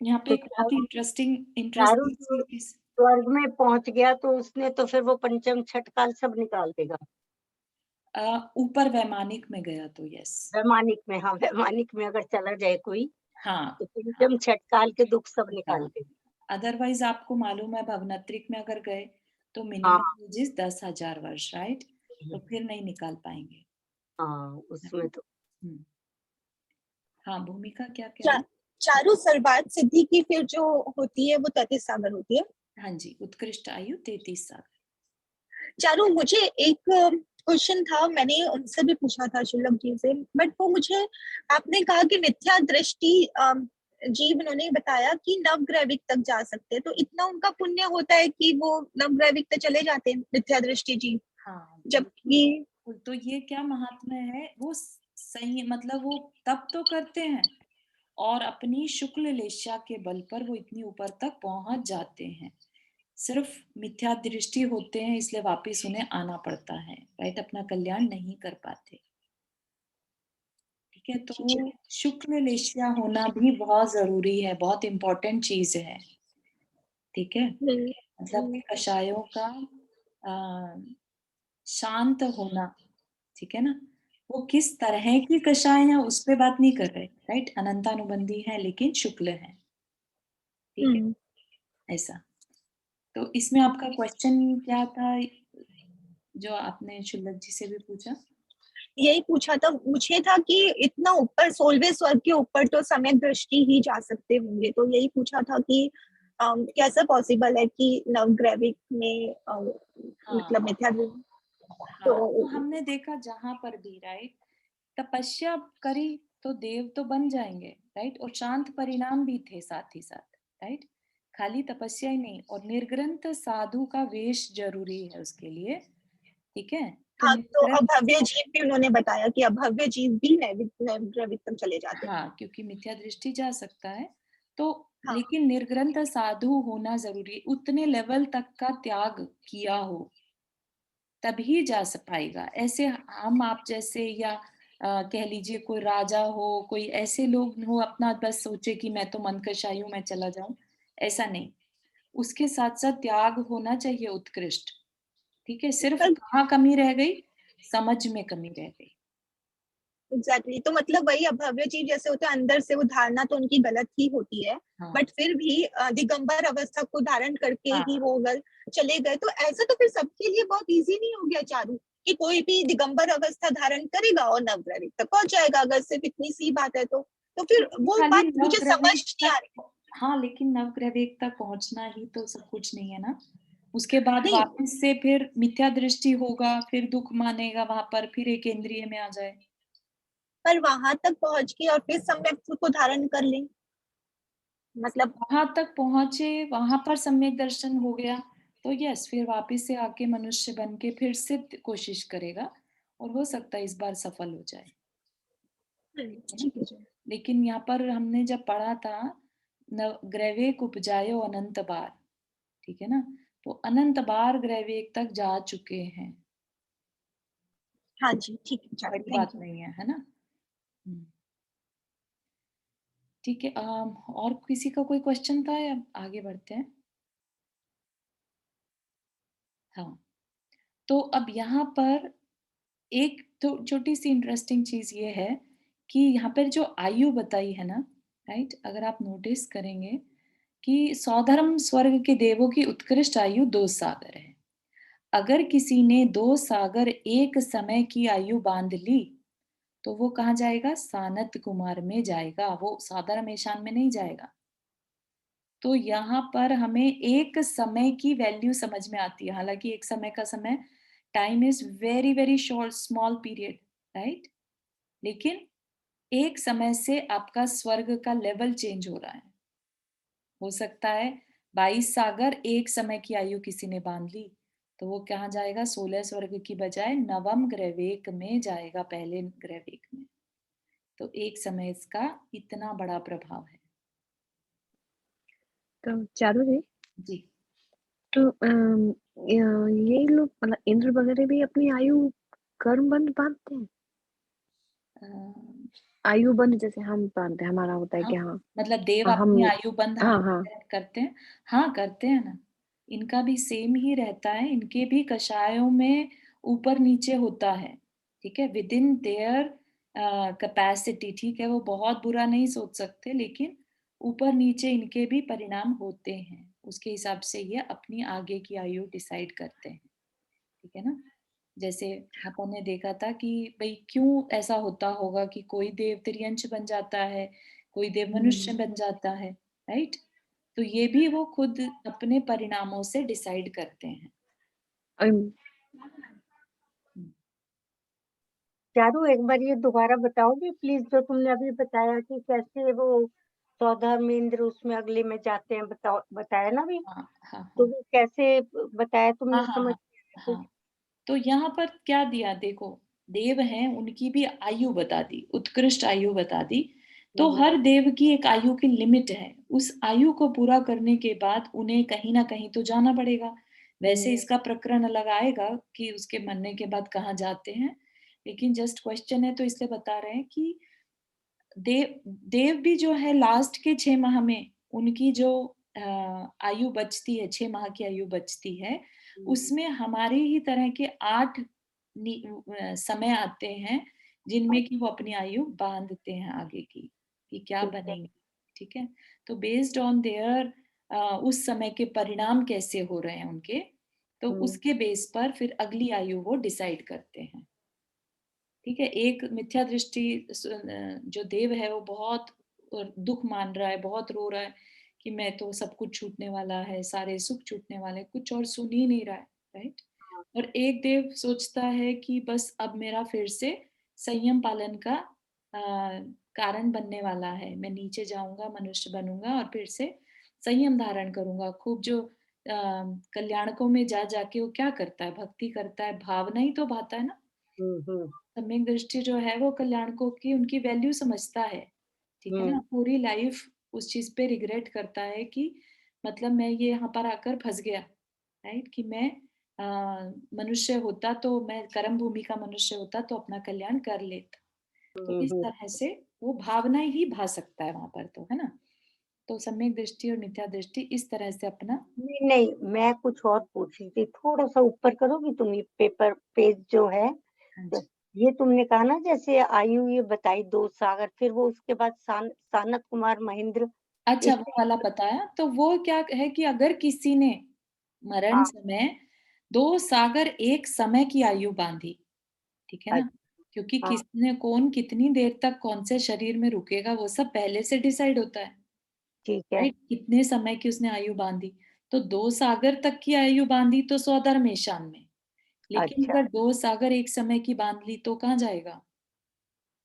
यहाँ पे तो एक बहुत ही इंटरेस्टिंग चारों इंटरेस्टिंग चीज, स्वर्ग में पहुंच गया तो उसने तो फिर वो पंचम छठ काल सब निकाल देगा। ऊपर वैमानिक में गया तो यस। वैमानिक में, हाँ वैमानिक में अगर चला जाए कोई हाँ तो पंचम छठ काल के दुख सब निकाल हाँ, देगा। अदरवाइज आपको मालूम है भवनत्रिक में अगर गए तो हाँ मिनिमम एजेस 10,000 वर्ष, राइट? तो फिर नहीं निकाल पाएंगे। हाँ उसमें तो। हम्म, हाँ भूमिका क्या कह चा, रही? चारों सर्वार्थ सिद्धि की फिर जो होती है वो 33 सागर होती है। हाँ जी, उत्कृष्ट आयु 33 साल। चारों, मुझे एक क्वेश्चन था, मैंने उनसे भी पूछा था शुल्लक जी से, बट वो मुझे, आपने कहा कि मिथ्या दृष्टि जीव, उन्होंने बताया कि नवग्रैविक तक जा सकते हैं, तो इतना उनका पुण्य होता है कि वो नवग्रैविक तक चले जाते हैं मिथ्या दृष्टि जीव? हाँ जबकि तो ये क्या महात्म्य है? वो सही मतलब वो तप तो करते हैं और अपनी शुक्ल लेशा के बल पर वो इतनी ऊपर तक पहुंच जाते हैं। सिर्फ मिथ्या दृष्टि होते हैं इसलिए वापस उन्हें आना पड़ता है, राइट? अपना कल्याण नहीं कर पाते। ठीक है, तो शुक्ल लेशिया होना भी बहुत जरूरी है, बहुत इंपॉर्टेंट चीज है। ठीक है, मतलब कि कषायों का शांत होना। ठीक है ना, वो किस तरह की कषाय है उस पे बात नहीं कर रहे, राइट? अनंतानुबंधी है लेकिन शुक्ल है। ठीक है, ऐसा। तो इसमें आपका क्वेश्चन क्या था जो आपने शुल्लक जी से भी पूछा? यही पूछा था, मुझे था कि इतना ऊपर 16वें स्वर्ग के ऊपर तो सम्यक दृष्टि ही जा सकते होंगे, तो यही पूछा था कि कैसा पॉसिबल है कि नवग्रैविक में मतलब हाँ मिथ्या हाँ, तो तो हमने देखा जहां पर भी, राइट, तपस्या करी तो देव तो बन जाएंगे, राइट? और शांत परिणाम भी थे साथ ही साथ, राइट? खाली तपस्या ही नहीं, और निर्ग्रंथ साधु का वेश जरूरी है उसके लिए। ठीक है, तो हाँ, तो निर्ग्रंथ, अभव्य जीव भी उन्होंने बताया कि अभव्य जीव भी नवग्रैविक तक चले जाते हैं। हाँ क्योंकि मिथ्या दृष्टि जा सकता है तो, हाँ, लेकिन निर्ग्रंथ साधु होना जरूरी, उतने लेवल तक का त्याग किया हो तभी जा पाएगा। ऐसे हम आप जैसे या कह लीजिए कोई राजा हो, कोई ऐसे लोग हो अपना बस सोचे कि मैं तो मन कषाई हूं मैं चला जाऊं, ऐसा नहीं। उसके साथ साथ त्याग होना चाहिए उत्कृष्ट। ठीक है, सिर्फ पर कहाँ कमी रह गई? समझ में कमी रह गई। एग्जैक्टली, तो मतलब वही अभव्य जीव जैसे होते हैं, अंदर से वो धारणा तो उनकी गलत ही होती है, हाँ बट फिर भी दिगंबर अवस्था को धारण करके हाँ ही वो अगर चले गए, तो ऐसा तो फिर सबके लिए बहुत इजी नहीं हो गया चारू, कि कोई भी दिगंबर अवस्था धारण करेगा और नवग्रैविक तक पहुंच जाएगा, अगर सिर्फ इतनी सी बात है तो फिर लेकिन वो खाली बात मुझे समझ नवग्रह नहीं आ रही। तक, हाँ लेकिन नवग्रह तक पहुंचना ही तो सब कुछ नहीं है ना। उसके बाद नहीं, वापस से फिर मिथ्या दृष्टि होगा, फिर दुख मानेगा वहां पर, फिर एक इंद्रिय में आ जाए। पर वहां तक पहुंच के और फिर सम्यक को धारण कर लें, मतलब वहां तक पहुंचे, वहां पर सम्यक दर्शन हो गया, तो यस, फिर वापस से आके मनुष्य बन के फिर से कोशिश करेगा और हो सकता है इस बार सफल हो जाए, है ना? ठीक है जी। लेकिन यहाँ पर हमने जब पढ़ा था ग्रैवेक उपजायो अनंत बार, ठीक है ना? तो अनंत बार ग्रैवेक तक जा चुके हैं, हाँ जी, ठीक है चारू, बड़ी थैंक बात यू। नहीं है ना? ठीक है, और किसी का कोई क्वेश्चन था या आगे बढ़ते हैं? हाँ, तो अब यहाँ पर एक तो छोटी सी इंटरेस्टिंग चीज ये है कि यहाँ पर जो आयु बताई है ना, राइट, अगर आप नोटिस करेंगे कि सौधर्म स्वर्ग के देवों की उत्कृष्ट आयु 2 सागर है। अगर किसी ने 2 सागर एक समय की आयु बांध ली तो वो कहाँ जाएगा? सानत कुमार में जाएगा, वो सौधर्म ईशान में नहीं जाएगा। तो यहाँ पर हमें एक समय की वैल्यू समझ में आती है, हालांकि एक समय का समय, time is very very short small period, right, लेकिन एक समय से आपका स्वर्ग का लेवल चेंज हो रहा है। हो सकता है 22 सागर एक समय की आयु किसी ने बांध ली तो वो कहाँ जाएगा? 16 स्वर्ग की बजाय नवम ग्रहवेक में जाएगा, पहले ग्रहवेक में। तो एक समय इसका इतना बड़ा प्रभाव है। तो चारू जी, जी, तो ये लोग मतलब इंद्र वगैरह भी अपनी आयु कर्म बंध बांधते हैं? अम, आयु बंध जैसे हम बांधते हैं, हमारा होता है हाँ, कि हाँ मतलब देव हम अपनी आयु बंध हाँ हाँ करते हैं। हाँ, करते हैं ना, इनका भी सेम ही रहता है, इनके भी कषायों में ऊपर नीचे होता है, ठीक है, विद इन देयर कैपेसिटी, ठीक है, वो बहुत बुरा नहीं सोच सकते, लेकिन ऊपर नीचे इनके भी परिणाम होते हैं, उसके हिसाब से ये अपनी आगे की आयु डिसाइड करते हैं, ठीक है ना? जैसे अपन ने देखा था कि भाई क्यों ऐसा होता होगा कि कोई देव तिर्यंश बन जाता है, कोई देव मनुष्य बन जाता है, राइट? तो ये भी वो खुद अपने परिणामों से डिसाइड करते हैं। अम, चारू एक बार ये दोबारा बताओगे प्लीज, जो तुमने अभी बताया कि कैसे वो सौधर्म इंद्र उसमें अगले में जाते हैं, बताया ना अभी, हाँ हाँ तो हाँ वो कैसे बताया तुमने, हाँ हाँ समझ हाँ हाँ। तो यहाँ पर क्या दिया देखो, देव हैं उनकी भी आयु बता दी, उत्कृष्ट आयु बता दी। तो हर देव की एक आयु की लिमिट है, उस आयु को पूरा करने के बाद उन्हें कहीं ना कहीं तो जाना पड़ेगा। वैसे इसका प्रकरण अलग आएगा कि उसके मरने के बाद कहाँ जाते हैं, लेकिन जस्ट क्वेश्चन है तो इसलिए बता रहे हैं कि देव देव भी जो है लास्ट के 6 माह में उनकी जो आयु बचती है, 6 माह की आयु बचती है, उसमें हमारी ही तरह के 8 समय आते हैं जिनमें कि वो अपनी आयु बांधते हैं आगे की, कि क्या ठीक है। बनेंगे, ठीक है? तो बेस्ड ऑन देयर उस समय के परिणाम कैसे हो रहे हैं उनके, तो उसके बेस पर फिर अगली आयु वो डिसाइड करते हैं, ठीक है? एक मिथ्या दृष्टि जो देव है वो बहुत दुख मान रहा है, बहुत रो रहा है कि मैं तो सब कुछ छूटने वाला है, सारे सुख छूटने वाले हैं, कुछ और सुन ही नहीं रहा है, राइट? और एक देव सोचता है कि बस अब मेरा फिर से संयम पालन का कारण बनने वाला है, मैं नीचे जाऊंगा, मनुष्य बनूंगा और फिर से संयम धारण करूंगा, खूब जो कल्याणकों में जा जाके वो क्या करता है? भक्ति करता है, भावना ही तो भाता है ना। सम्यक दृष्टि जो है वो कल्याणकों की उनकी वैल्यू समझता है, ठीक है ना? पूरी लाइफ उस चीज पे रिग्रेट करता है कि मतलब मैं ये यहाँ पर आकर फंस गया, राइट, कि मैं मनुष्य होता तो, मैं कर्म भूमि का मनुष्य होता तो अपना कल्याण कर लेता। तो इस तरह से वो भावना ही भा सकता है वहां पर, तो है ना? तो सम्यक दृष्टि और मिथ्या दृष्टि इस तरह से अपना नहीं नहीं, मैं कुछ और पूछ रही थी, थोड़ा सा ऊपर करोगी तुम, ये पेपर पेज जो है, हाँ तो जी। ये तुमने कहा ना जैसे आयु ये बताई 2 सागर, फिर वो उसके बाद सानत कुमार महेंद्र, अच्छा, इस वो वाला बताया तो वो क्या है कि अगर किसी ने मरण हाँ, समय 2 सागर एक समय की आयु बांधी, ठीक है ना? क्योंकि हाँ, किसने कौन कितनी देर तक कौन से शरीर में रुकेगा वो सब पहले से डिसाइड होता है, ठीक है, राइट? कितने समय की उसने आयु बांधी, तो 2 सागर तक की आयु बांधी तो सौधर्म ईशान में, लेकिन अच्छा, अगर 2 सागर एक समय की बांध ली तो कहाँ जाएगा?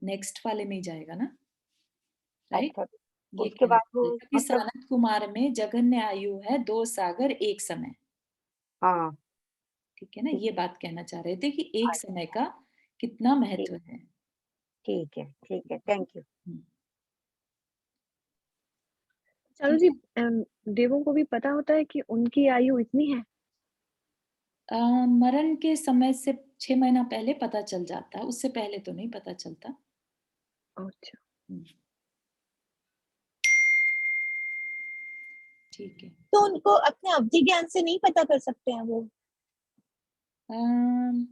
नेक्स्ट वाले में ही जाएगा ना, राइट? अच्छा, ये उसके कहना बाद वो चाह रहे थे कि मतलब सनत कुमार में जघन्य आयु है 2 सागर एक समय। हाँ ठीक है ना, ठीक ये है। बात कहना चाह रहे थे कि एक समय का कितना महत्व है। ठीक है, ठीक है, थैंक यू। हम्म, चारू ठीक जी, है। देवों को भी पता होता है कि उनकी आयु इतनी है? मरण के समय से 6 महीना पहले पता चल जाता है, उससे पहले तो नहीं पता चलता। अच्छा। हम्म, ठीक है। तो उनको अपने अवधि ज्ञान से नहीं पता कर सकते हैं वो? अम,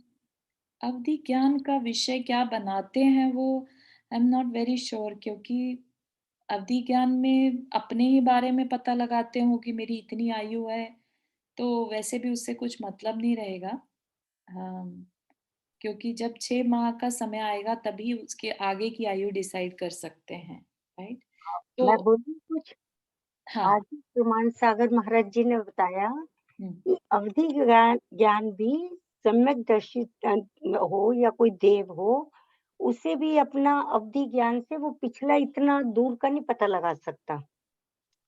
अवधि ज्ञान का विषय क्या बनाते हैं वो, I am not very sure, क्योंकि अवधि ज्ञान में अपने ही बारे में पता लगाते हो कि मेरी इतनी आयु है, तो वैसे भी उससे कुछ मतलब नहीं रहेगा। क्योंकि जब 6 माह का समय आएगा तभी उसके आगे की आयु डिसाइड कर सकते हैं, राइट? तो मैं बोलूँ कुछ? हाँ। आज प्रमाण सागर महाराज जी ने बताया हम्म, कि अवधि ज्ञान ज्ञान भी सम्यक दर्शित हो या कोई देव हो, उसे भी अपना अवधि ज्ञान से वो पिछला इतना दूर का नहीं पता लगा सकता।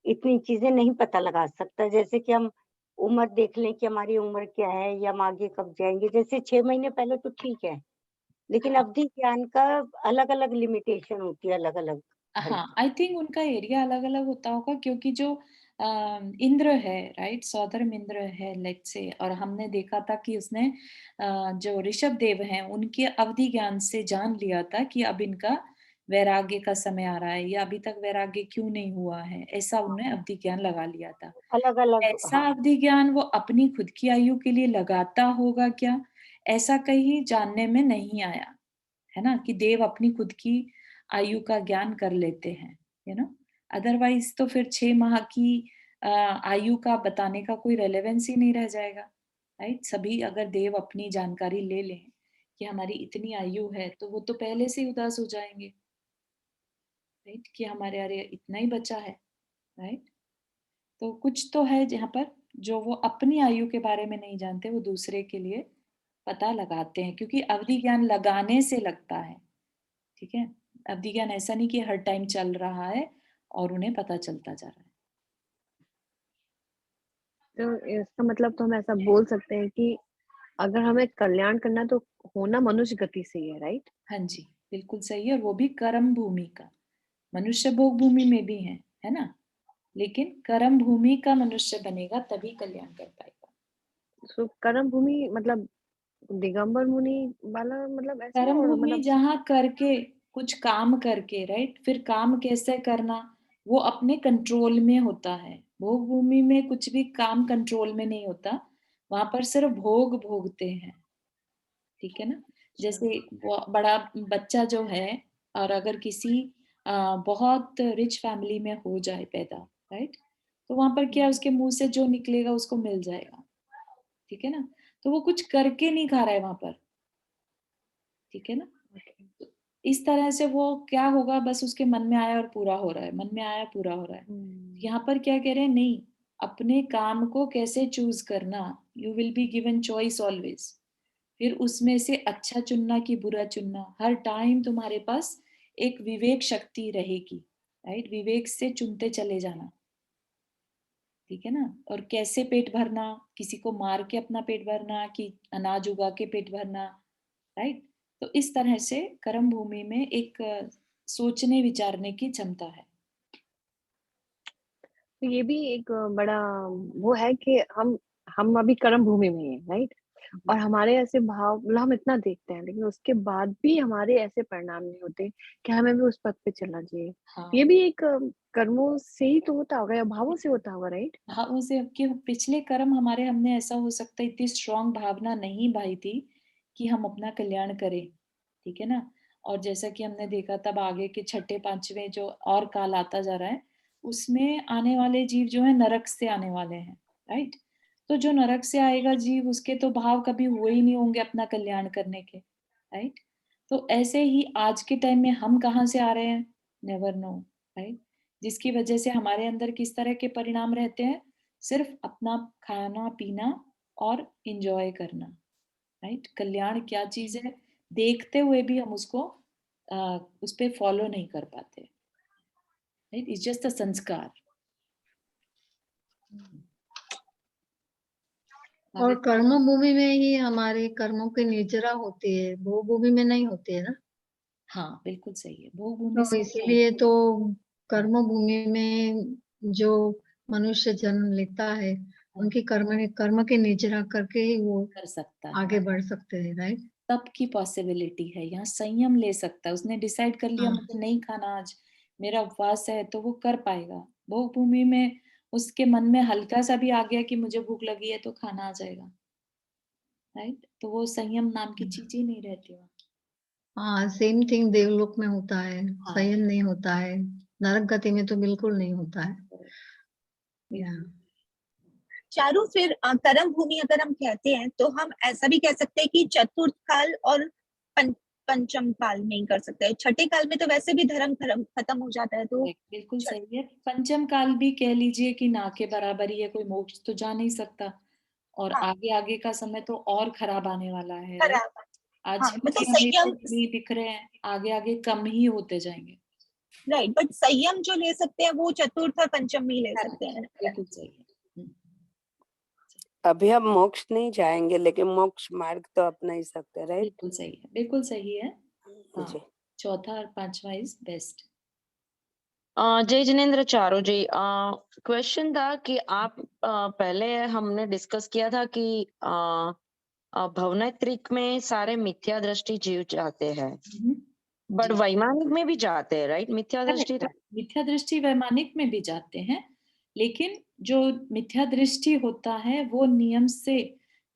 इतनी चीजें नहीं पता लगा सकता। जैसे कि हम उम्र देख लें कि हमारी उम्र क्या है या हम आगे कब जाएंगे। जैसे 6 महीने पहले तो ठीक है, लेकिन हाँ, अवधि ज्ञान का अलग अलग लिमिटेशन होती है, अलग अलग। हाँ, आई थिंक उनका एरिया अलग अलग होता होगा, क्योंकि जो इंद्र है, राइट, सौधर्म इंद्र है, लेट्स से, और हमने देखा था कि उसने जो ऋषभ देव हैं उनके अवधि ज्ञान से जान लिया था कि अब इनका वैराग्य का समय आ रहा है, या अभी तक वैराग्य क्यों नहीं हुआ है, ऐसा उन्हें अवधि ज्ञान लगा लिया था। अलग अलग, ऐसा हाँ। अवधि ज्ञान वो अपनी खुद की आयु के लिए लगाता होगा क्या, ऐसा कहीं जानने में नहीं आया, है ना, कि देव अपनी खुद की आयु का ज्ञान कर लेते हैं, यू नो। अदरवाइज तो फिर 6 माह की आयु का बताने का कोई रेलेवेंस ही नहीं रह जाएगा, राइट? सभी अगर देव अपनी जानकारी ले लें कि हमारी इतनी आयु है, तो वो तो पहले से ही उदास हो जाएंगे, राइट, कि हमारे अरे इतना ही बचा है, राइट? तो कुछ तो है जहाँ पर जो वो अपनी आयु के बारे में नहीं जानते, वो दूसरे के लिए पता लगाते हैं, क्योंकि अवधि ज्ञान लगाने से लगता है, ठीक है? अवधि ज्ञान ऐसा नहीं कि हर टाइम चल रहा है और उन्हें पता चलता जा रहा है। तो इसका मतलब तो हम ऐसा बोल सकते हैं कि अगर हमें कल्याण करना तो होना मनुष्य गति से ही है, राइट? हाँ जी, बिल्कुल सही है, और वो भी कर्म भूमि का। मनुष्य भोग भूमि में भी है ना? लेकिन कर्म भूमि का मनुष्य बनेगा तभी कल्याण कर पाएगा। सो कर्म भूमि मतलब दिगंबर मुनि वाला मतलब ऐसा, कर्म और भूमि मतलब जहाँ करके, कुछ काम करके, राइट, फिर काम कैसे करना वो अपने कंट्रोल में होता है। भोग भूमि में कुछ भी काम कंट्रोल में नहीं होता, वहां पर सिर्फ भोग भोगते हैं, ठीक है ना। जैसे वो बड़ा बच्चा जो है, और अगर किसी बहुत रिच फैमिली में हो जाए पैदा, राइट, तो वहां पर क्या है, उसके मुंह से जो निकलेगा उसको मिल जाएगा, ठीक है ना। तो वो कुछ करके नहीं खा रहा है वहां पर, ठीक है ना। तो इस तरह से वो क्या होगा, बस उसके मन में आया और पूरा हो रहा है, मन में आया पूरा हो रहा है। यहाँ पर क्या कह रहे हैं, नहीं, अपने काम को कैसे चूज करना, you will be given choice always. फिर उसमें से अच्छा चुनना कि बुरा चुनना, हर टाइम तुम्हारे पास एक विवेक शक्ति रहेगी, राइट, विवेक से चुनते चले जाना, ठीक है ना। और कैसे पेट भरना, किसी को मार के अपना पेट भरना कि अनाज उगा के पेट भरना, राइट। तो इस तरह से कर्म भूमि में एक सोचने विचारने की क्षमता है। तो ये भी एक बड़ा वो है कि हम अभी कर्म भूमि में हैं, राइट? और हमारे ऐसे भाव मतलब हम इतना देखते हैं, लेकिन उसके बाद भी हमारे ऐसे परिणाम नहीं होते कि हमें भी उस पथ पे चलना चाहिए। हाँ, ये भी एक कर्मों से ही तो होता होगा या भावों से होता होगा, राइट? हाँ, उसे कि पिछले कर्म हमारे, हमने ऐसा हो सकता है इतनी स्ट्रांग भावना नहीं भाई थी कि हम अपना कल्याण करें, ठीक है ना। और जैसा कि हमने देखा, तब आगे के छठे पांचवें जो और काल आता जा रहा है, उसमें आने वाले जीव जो है नरक से आने वाले हैं, राइट। तो जो नरक से आएगा जीव, उसके तो भाव कभी हुए ही नहीं होंगे अपना कल्याण करने के, राइट। तो ऐसे ही आज के टाइम में हम कहाँ से आ रहे हैं, नेवर नो, राइट। जिसकी वजह से हमारे अंदर किस तरह के परिणाम रहते हैं, सिर्फ अपना खाना पीना और इंजॉय करना, राइट। कल्याण क्या चीज है देखते हुए भी हम उसको उस पे फॉलो नहीं कर पाते, राइट, इट्स जस्ट अ संस्कार। और भावित कर्म भूमि में ही हमारे कर्मों की निर्जरा होती है, भोग भूमि में नहीं होती है ना। हाँ बिल्कुल सही है, भोग भूमि तो से इसीलिए तो कर्म भूमि में जो मनुष्य जन्म लेता है, उनकी कर्म की निर्जरा करके ही वो कर सकता है, आगे बढ़ सकते हैं, राइट। सबकी पॉसिबिलिटी है, यहाँ संयम ले सकता है, उसने डिसाइड कर लिया हाँ। मुझे नहीं खाना आज, मेरा उपवास है, तो वो कर पाएगा। भोग भूमि में उसके मन में हल्का सा भी आ गया कि मुझे भूख लगी है तो खाना आ जाएगा, राइट। तो वो संयम नाम की चीज ही नहीं रहती वहाँ। हाँ, सेम थिंग देवलोक में होता है, हाँ संयम नहीं होता है, नरक गति में तो बिल्कुल नहीं होता है। या बिल्कुल। चारू, फिर कर्म भूमि अगर हम कहते हैं तो हम ऐसा भी कह सकते हैं कि चतुर्थ काल और पंचम काल में ही कर सकते हैं। छठे काल में तो वैसे भी धर्म खत्म हो जाता है, तो बिल्कुल सही है, पंचम काल भी कह लीजिए कि ना के बराबर ही है, कोई मोक्ष तो जा नहीं सकता, और हाँ, आगे आगे का समय तो और खराब आने वाला है, राइट। खराब। आज हाँ, मतलब भी हमें संयम, भी दिख रहे हैं, आगे आगे कम ही होते जाएंगे। राइट, बट संयम जो ले सकते हैं वो चतुर्थ और पंचम में ही ले सकते हैं। बिल्कुल सही है। अभी हम मोक्ष नहीं जाएंगे, लेकिन मोक्ष मार्ग तो अपना ही सकते, राइट। बिल्कुल सही है, बिल्कुल सही है। हाँ, जी। चौथा और पांचवा इज बेस्ट। जय जिनेन्द्र चारू जी, क्वेश्चन था कि आप पहले हमने डिस्कस किया था कि भवनैत्रिक में सारे मिथ्या दृष्टि जीव जाते हैं, बट वैमानिक में भी जाते हैं, राइट, मिथ्या दृष्टि तो? मिथ्या दृष्टि वैमानिक में भी जाते हैं, लेकिन जो मिथ्या दृष्टि होता है वो नियम से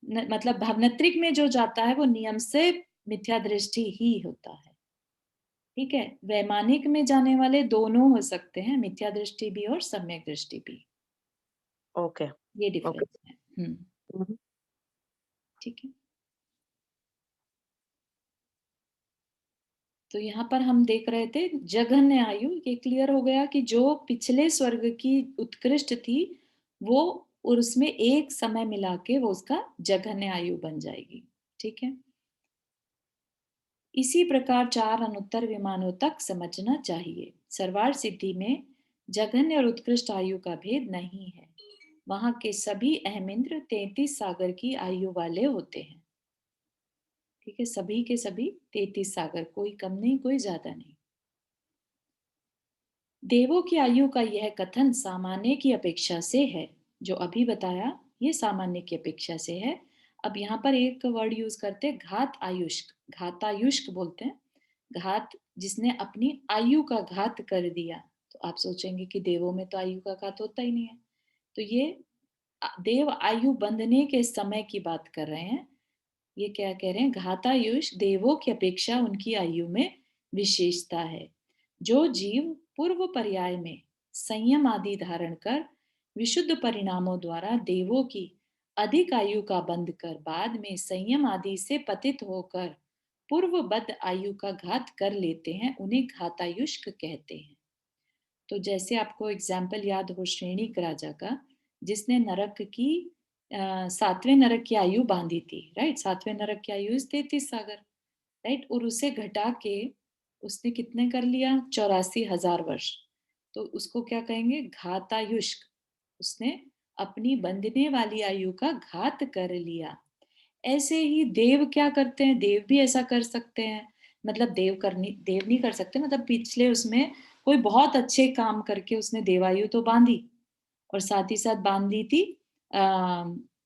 मतलब भावनात्रिक में जो जाता है वो नियम से मिथ्या दृष्टि ही होता है, ठीक है। वैमानिक में जाने वाले दोनों हो सकते हैं, मिथ्या दृष्टि भी और सम्यक दृष्टि भी। ओके, ये डिफरेंस है। ठीक है। तो यहाँ पर हम देख रहे थे जघन्य आयु, ये क्लियर हो गया कि जो पिछले स्वर्ग की उत्कृष्ट थी वो, और उसमें एक समय मिला के वो उसका जघन्य आयु बन जाएगी, ठीक है। इसी प्रकार 4 अनुत्तर विमानों तक समझना चाहिए। सर्वार्थ सिद्धि में जघन्य और उत्कृष्ट आयु का भेद नहीं है, वहां के सभी अहमिंद्र 33 सागर की आयु वाले होते हैं, ठीक है। सभी के सभी 33 सागर, कोई कम नहीं कोई ज्यादा नहीं। देवों की आयु का यह कथन सामान्य की अपेक्षा से है, जो अभी बताया ये सामान्य की अपेक्षा से है। अब यहाँ पर एक वर्ड यूज करते हैं, घात आयुष्क, घातायुष्क बोलते हैं। घात, जिसने अपनी आयु का घात कर दिया। तो आप सोचेंगे कि देवों में तो आयु का घात होता ही नहीं है, तो ये देव आयु बंधने के समय की बात कर रहे हैं। ये क्या कह रहे हैं, घातायुष देवों की अपेक्षा उनकी आयु में विशेषता है। जो जीव पूर्व पर्याय में संयम आदि धारण कर विशुद्ध परिणामों द्वारा देवों की अधिक आयु का बंध कर बाद में संयम आदि से पतित होकर पूर्वबद्ध आयु का घात कर लेते हैं, उन्हें घातायुष्क कहते हैं। तो जैसे आपको एग्जाम्पल याद हो श्रेणिक राजा का, जिसने नरक की 7वें नरक की आयु बांधी थी, राइट। 7वें नरक की आयु 33 सागर, राइट, और उसे घटा के उसने कितने कर लिया, 84,000 वर्ष। तो उसको क्या कहेंगे, घातायुष्क। उसने अपनी बंधने वाली आयु का घात कर लिया। ऐसे ही देव क्या करते हैं, देव भी ऐसा कर सकते हैं। मतलब देव नहीं कर सकते, मतलब पिछले उसमें कोई बहुत अच्छे काम करके उसने देवायु तो बांधी, और साथ ही साथ बांधी थी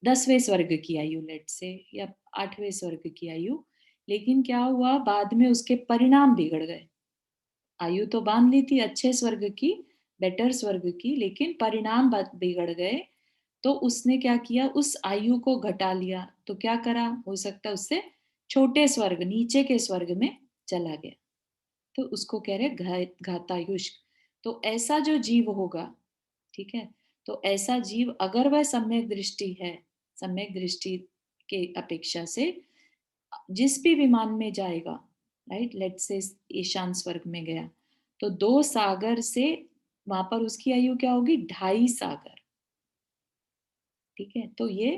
10वें स्वर्ग की आयु, लेट से, या 8वें स्वर्ग की आयु। लेकिन क्या हुआ, बाद में उसके परिणाम बिगड़ गए। आयु तो बांध ली थी अच्छे स्वर्ग की, बेटर स्वर्ग की, लेकिन परिणाम बिगड़ गए। तो उसने क्या किया, उस आयु को घटा लिया। तो क्या करा, हो सकता है उससे छोटे स्वर्ग, नीचे के स्वर्ग में चला गया। तो उसको कह रहे घातायुष्क। तो ऐसा जो जीव होगा, ठीक है, तो ऐसा जीव अगर वह सम्यक दृष्टि है, सम्यक दृष्टि के अपेक्षा से जिस भी विमान में जाएगा, राइट, लेट से ईशान स्वर्ग में गया, तो 2 सागर से वहां पर उसकी आयु क्या होगी, 2.5 सागर, ठीक है। तो ये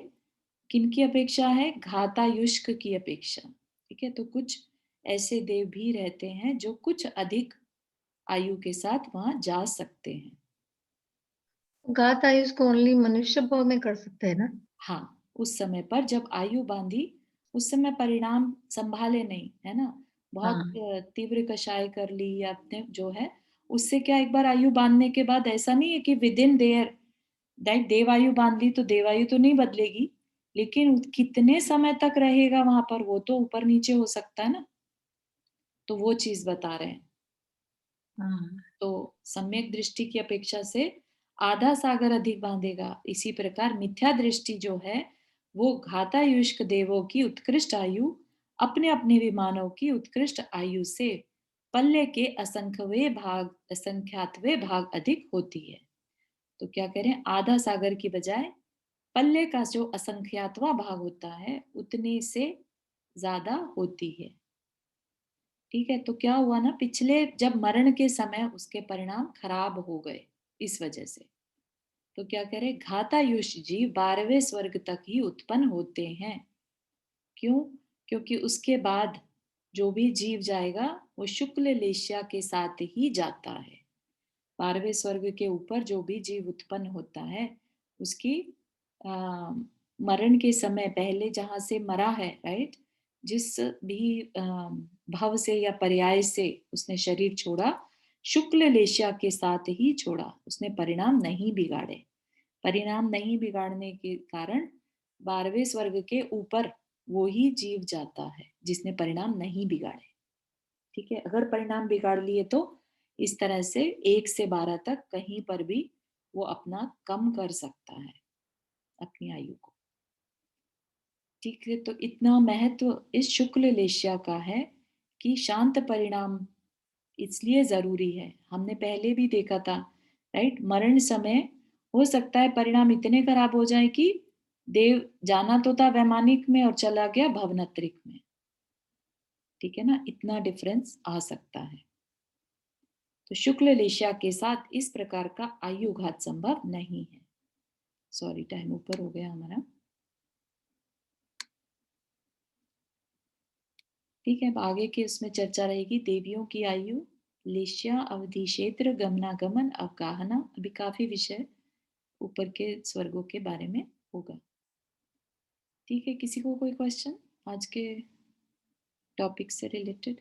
किनकी अपेक्षा है, घातायुष्क की अपेक्षा, ठीक है। तो कुछ ऐसे देव भी रहते हैं जो कुछ अधिक आयु के साथ वहां जा सकते हैं। घात आयुष को ओनली मनुष्य भाव में कर सकते हैं ना। हाँ, उस समय पर जब आयु बांधी, उस समय परिणाम संभाले नहीं, है ना, बहुत हाँ तीव्र कषाय कर ली या अपने जो है, उससे क्या एक बार आयु बांधने के बाद ऐसा नहीं है कि विद इन देयर दैट देवायु बांध ली तो देवायु तो नहीं बदलेगी, लेकिन कितने समय तक रहेगा वहां पर वो तो ऊपर नीचे हो सकता है ना, तो वो चीज बता रहे हैं। हाँ तो सम्यक दृष्टि की अपेक्षा से आधा सागर अधिक बांधेगा। इसी प्रकार मिथ्या दृष्टि जो है वो घातायुष्क देवों की उत्कृष्ट आयु अपने अपने विमानों की उत्कृष्ट आयु से पल्ले के असंख्यातवे भाग अधिक होती है। तो क्या करें, आधा सागर की बजाय पल्ले का जो असंख्यातवा भाग होता है उतने से ज्यादा होती है। ठीक है, तो क्या हुआ ना, पिछले जब मरण के समय उसके परिणाम खराब हो गए इस वजह से। तो क्या करें, घातायुष जीव 12वें स्वर्ग तक ही उत्पन्न होते हैं। क्यों? क्योंकि उसके बाद जो भी जीव जाएगा वो शुक्ल लेशिया के साथ ही जाता है। 12वें स्वर्ग के ऊपर जो भी जीव उत्पन्न होता है उसकी मरण के समय पहले जहां से मरा है, राइट, जिस भी भव से या पर्याय से उसने शरीर छोड़ा, शुक्ल लेशिया के साथ ही छोड़ा, उसने परिणाम नहीं बिगाड़े। परिणाम नहीं बिगाड़ने के कारण 12वें स्वर्ग के ऊपर वो ही जीव जाता है जिसने परिणाम नहीं बिगाड़े। ठीक है, अगर परिणाम बिगाड़ लिए तो इस तरह से 1 से 12 तक कहीं पर भी वो अपना कम कर सकता है अपनी आयु को। ठीक है, तो इतना महत्व इस शुक्ल लेशिया का है कि शांत परिणाम इसलिए जरूरी है। हमने पहले भी देखा था, राइट, मरण समय हो सकता है परिणाम इतने खराब हो जाए कि देव जाना तो था वैमानिक में और चला गया भवनत्रिक में। ठीक है ना, इतना डिफरेंस आ सकता है। तो शुक्ल लेशिया के साथ इस प्रकार का आयु घात संभव नहीं है। सॉरी, टाइम ऊपर हो गया हमारा। ठीक है, अब आगे की उसमें चर्चा रहेगी देवियों की आयु, लेशिया, अवधि क्षेत्र, गमनागमन, अवगाहना, अभी काफी विषय ऊपर के स्वर्गों के बारे में होगा। ठीक है, किसी को कोई क्वेश्चन आज के टॉपिक से रिलेटेड?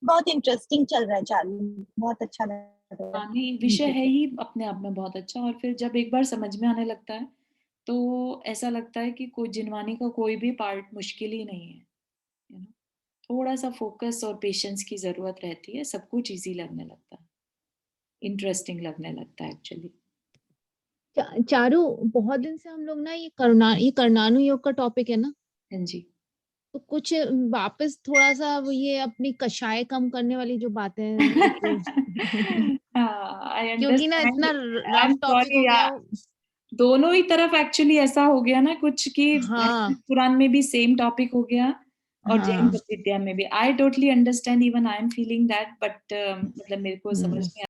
बहुत इंटरेस्टिंग चल रहा है चालू, बहुत अच्छा लग रहा है। नहीं, विषय है ही अपने आप में बहुत अच्छा, और फिर जब एक बार समझ में आने लगता है तो ऐसा लगता है कि कोई जिनवानी का कोई भी पार्ट मुश्किल ही नहीं है, यू नो। थोड़ा सा फोकस और पेशेंस की जरूरत रहती है, सब कुछ इजी लगने लगता है, इंटरेस्टिंग लगने लगता है एक्चुअली। चारू, बहुत दिन से हम लोग ना ये कर्णानु योग का टॉपिक है ना, हाँ जी। तो कुछ वापस थोड़ा सा वो ये अपनी कषाय कम करने वाली जो बातें आई क्योंकि ना अंडरस्टैंड, इतना आई एम रफ टॉपिक हो सॉरी गया यार, दोनों ही तरफ एक्चुअली ऐसा हो गया ना कुछ कि हाँ पुराण में भी सेम टॉपिक हो गया और जैन हाँ विद्या में भी। I totally understand, even I am feeling that, but मतलब मेरे को समझ में